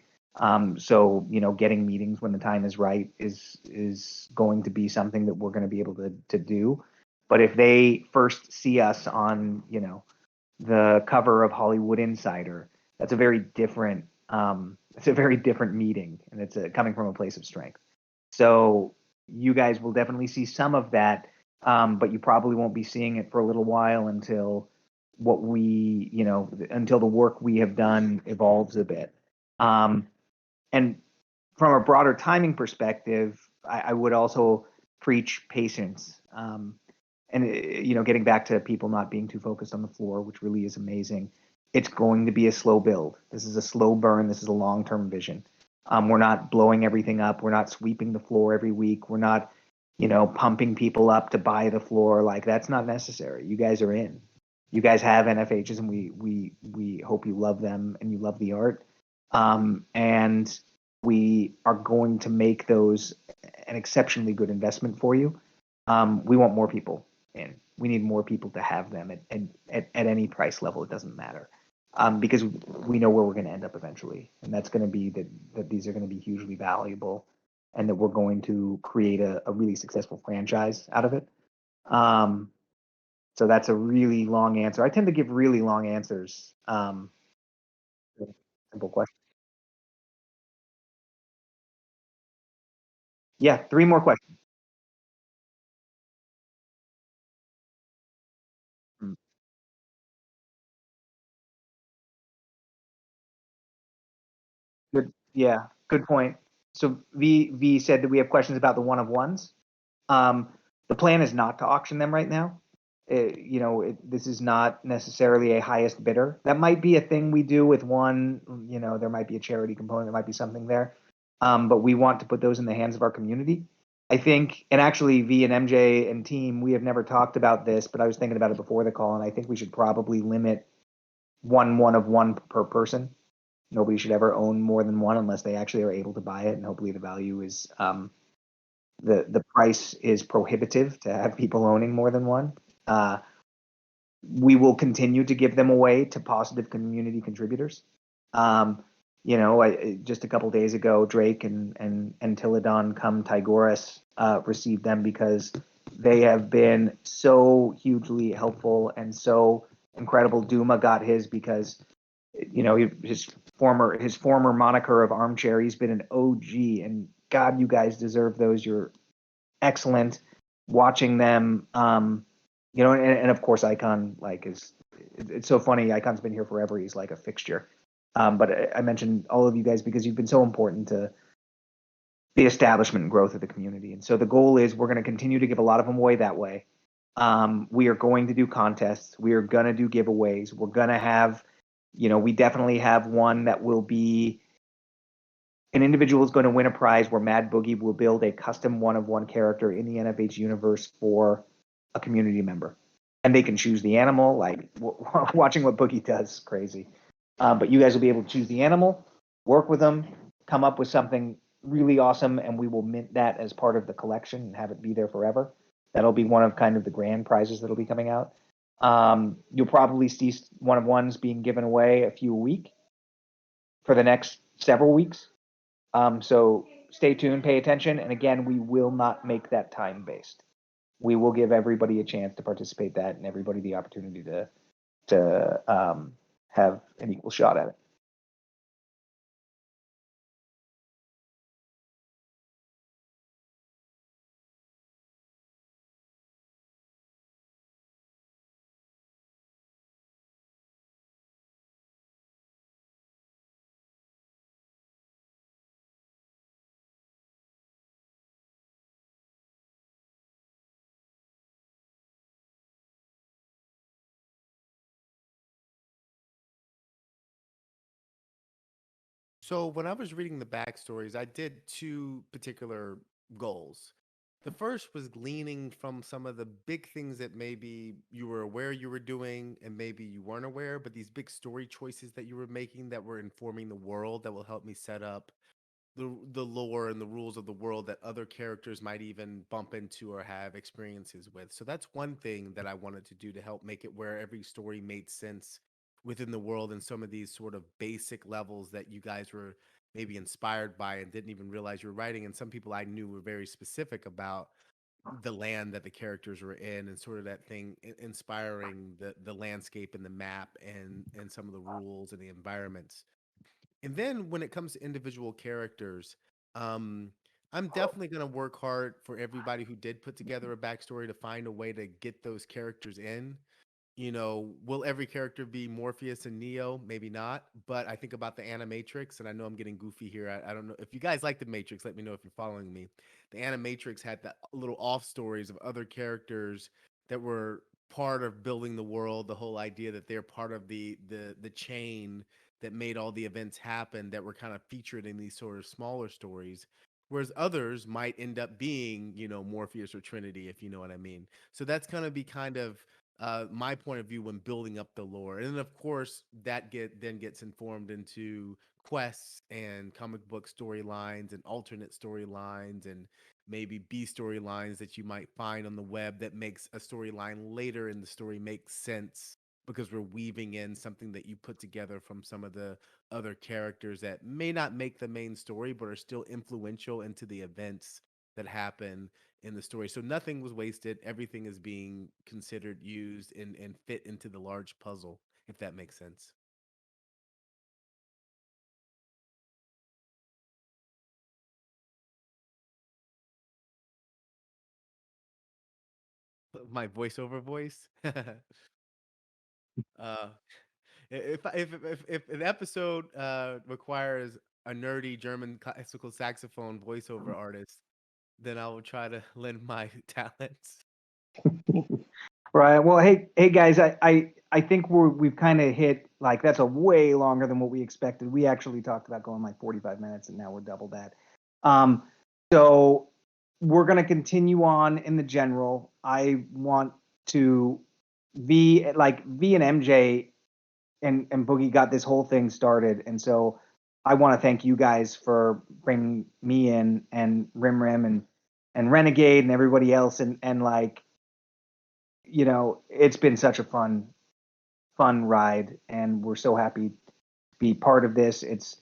So getting meetings when the time is right is going to be something that we're going to be able to do. But if they first see us on, the cover of Hollywood Insider, that's a very different meeting, and it's coming from a place of strength. So you guys will definitely see some of that, but you probably won't be seeing it for a little while until until the work we have done evolves a bit. And from a broader timing perspective, I would also preach patience. And getting back to people not being too focused on the floor, which really is amazing. It's going to be a slow build. This is a slow burn. This is a long-term vision. We're not blowing everything up. We're not sweeping the floor every week. We're not, pumping people up to buy the floor. Like, that's not necessary. You guys are in. You guys have NFHs, and we hope you love them and you love the art. And we are going to make those an exceptionally good investment for you. We want more people in. We need more people to have them at any price level. It doesn't matter, because we know where we're going to end up eventually, and that's going to be that these are going to be hugely valuable, and that we're going to create a really successful franchise out of it. So that's a really long answer. I tend to give really long answers. Simple question. Yeah, 3 more questions. Good. Yeah, good point. So V said that we have questions about the one of ones. The plan is not to auction them right now. This is not necessarily a highest bidder. That might be a thing we do with one. There might be a charity component. There might be something there. But we want to put those in the hands of our community. I think, and actually V and MJ and team, we have never talked about this, but I was thinking about it before the call, and I think we should probably limit one of one per person. Nobody should ever own more than one unless they actually are able to buy it, and hopefully the value is the price is prohibitive to have people owning more than one. We will continue to give them away to positive community contributors. Just a couple days ago, Drake and Tilidon come Tigoras received them because they have been so hugely helpful and so incredible. Duma got his because his former moniker of Armchair. He's been an OG, and God, you guys deserve those. You're excellent. Watching them, and of course, Icon it's so funny. Icon's been here forever. He's like a fixture. But I mentioned all of you guys because you've been so important to the establishment and growth of the community. And so the goal is we're going to continue to give a lot of them away that way. We are going to do contests. We are going to do giveaways. We're going to have, we definitely have one that will be an individual is going to win a prize where Mad Boogie will build a custom one-of-one character in the NFH universe for a community member. And they can choose the animal. Like watching what Boogie does is crazy. But you guys will be able to choose the animal, work with them, come up with something really awesome, and we will mint that as part of the collection and have it be there forever. That'll be one of kind of the grand prizes that'll be coming out. You'll probably see one-of-ones being given away a few a week for the next several weeks. So stay tuned, pay attention, and again, we will not make that time-based. We will give everybody a chance to participate that and everybody the opportunity to have an equal shot at it. So when I was reading the backstories, I did two particular goals. The first was gleaning from some of the big things that maybe you were aware you were doing and maybe you weren't aware, but these big story choices that you were making that were informing the world that will help me set up the lore and the rules of the world that other characters might even bump into or have experiences with. So that's one thing that I wanted to do to help make it where every story made sense within the world and some of these sort of basic levels that you guys were maybe inspired by and didn't even realize you were writing. And some people I knew were very specific about the land that the characters were in and sort of that thing inspiring the landscape and the map and some of the rules and the environments. And then when it comes to individual characters, um, I'm definitely going to work hard for everybody who did put together a backstory to find a way to get those characters in. Will every character be Morpheus and Neo? Maybe not. But I think about the Animatrix, and I know I'm getting goofy here. I don't know if you guys like the Matrix. Let me know if you're following me. The Animatrix had the little off stories of other characters that were part of building the world. The whole idea that they're part of the chain that made all the events happen that were kind of featured in these sort of smaller stories. Whereas others might end up being, Morpheus or Trinity, if you know what I mean. So that's going to be kind of my point of view when building up the lore. And then of course that gets informed into quests and comic book storylines and alternate storylines and maybe B storylines that you might find on the web that makes a storyline later in the story make sense because we're weaving in something that you put together from some of the other characters that may not make the main story but are still influential into the events that happen in the story. So nothing was wasted. Everything is being considered, used, and fit into the large puzzle, if that makes sense. My voiceover voice. uh, if an episode requires a nerdy German classical saxophone voiceover artist, then I will try to lend my talents. Right. Well, hey guys, I think we've kind of hit like that's a way longer than what we expected. We actually talked about going like 45 minutes, and now we're double that. So we're gonna continue on in the general. I want to V and MJ and Boogie got this whole thing started. And so I want to thank you guys for bringing me in, and Rim and Renegade and everybody else. And like, you know, it's been such a fun ride, and we're so happy to be part of this. It's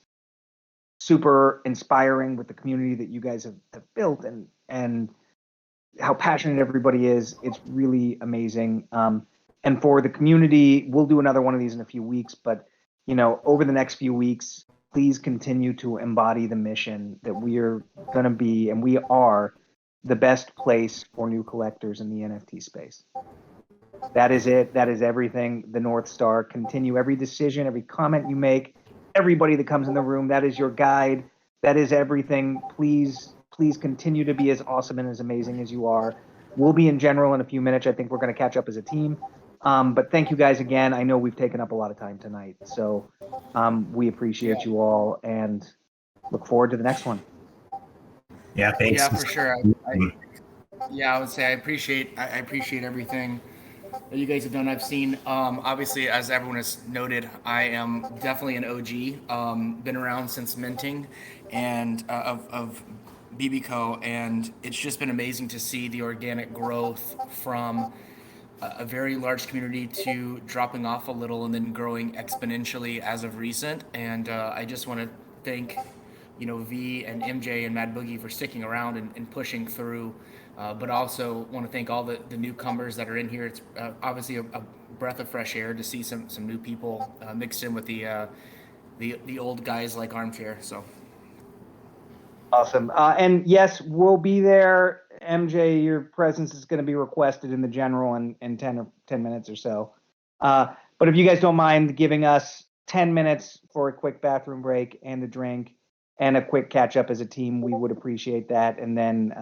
super inspiring with the community that you guys have built, and how passionate everybody is. It's really amazing. And for the community, we'll do another one of these in a few weeks, but you know, over the next few weeks, please continue to embody the mission that we are going to be, and we are the best place for new collectors in the NFT space. That is it. That is everything. The North Star. Continue every decision, every comment you make, everybody that comes in the room. That is your guide. That is everything. Please continue to be as awesome and as amazing as you are. We'll be in general in a few minutes. I think we're going to catch up as a team. But thank you guys again. I know we've taken up a lot of time tonight, so we appreciate you all and look forward to the next one. Yeah, thanks. Yeah, for sure. I would say I appreciate everything that you guys have done. I've seen, obviously, as everyone has noted, I am definitely an OG. Been around since minting, and of BBCO, and it's just been amazing to see the organic growth from a very large community to dropping off a little and then growing exponentially as of recent. And I just want to thank, you know, V and MJ and Mad Boogie for sticking around and pushing through. But also want to thank all the newcomers that are in here. It's obviously a breath of fresh air to see some new people mixed in with the old guys like Armchair. So awesome. And yes, we'll be there. MJ, your presence is going to be requested in the general in 10 minutes or so. But if you guys don't mind giving us 10 minutes for a quick bathroom break and a drink and a quick catch up as a team, we would appreciate that. And then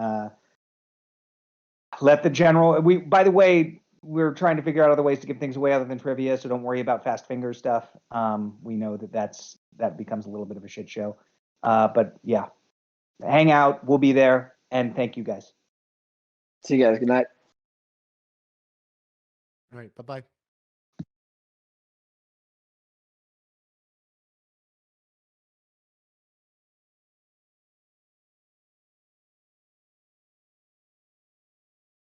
let the general, by the way, we're trying to figure out other ways to give things away other than trivia, so don't worry about fast finger stuff. We know that becomes a little bit of a shit show. But yeah, hang out. We'll be there. And thank you guys. See you guys. Good night. All right. Bye-bye.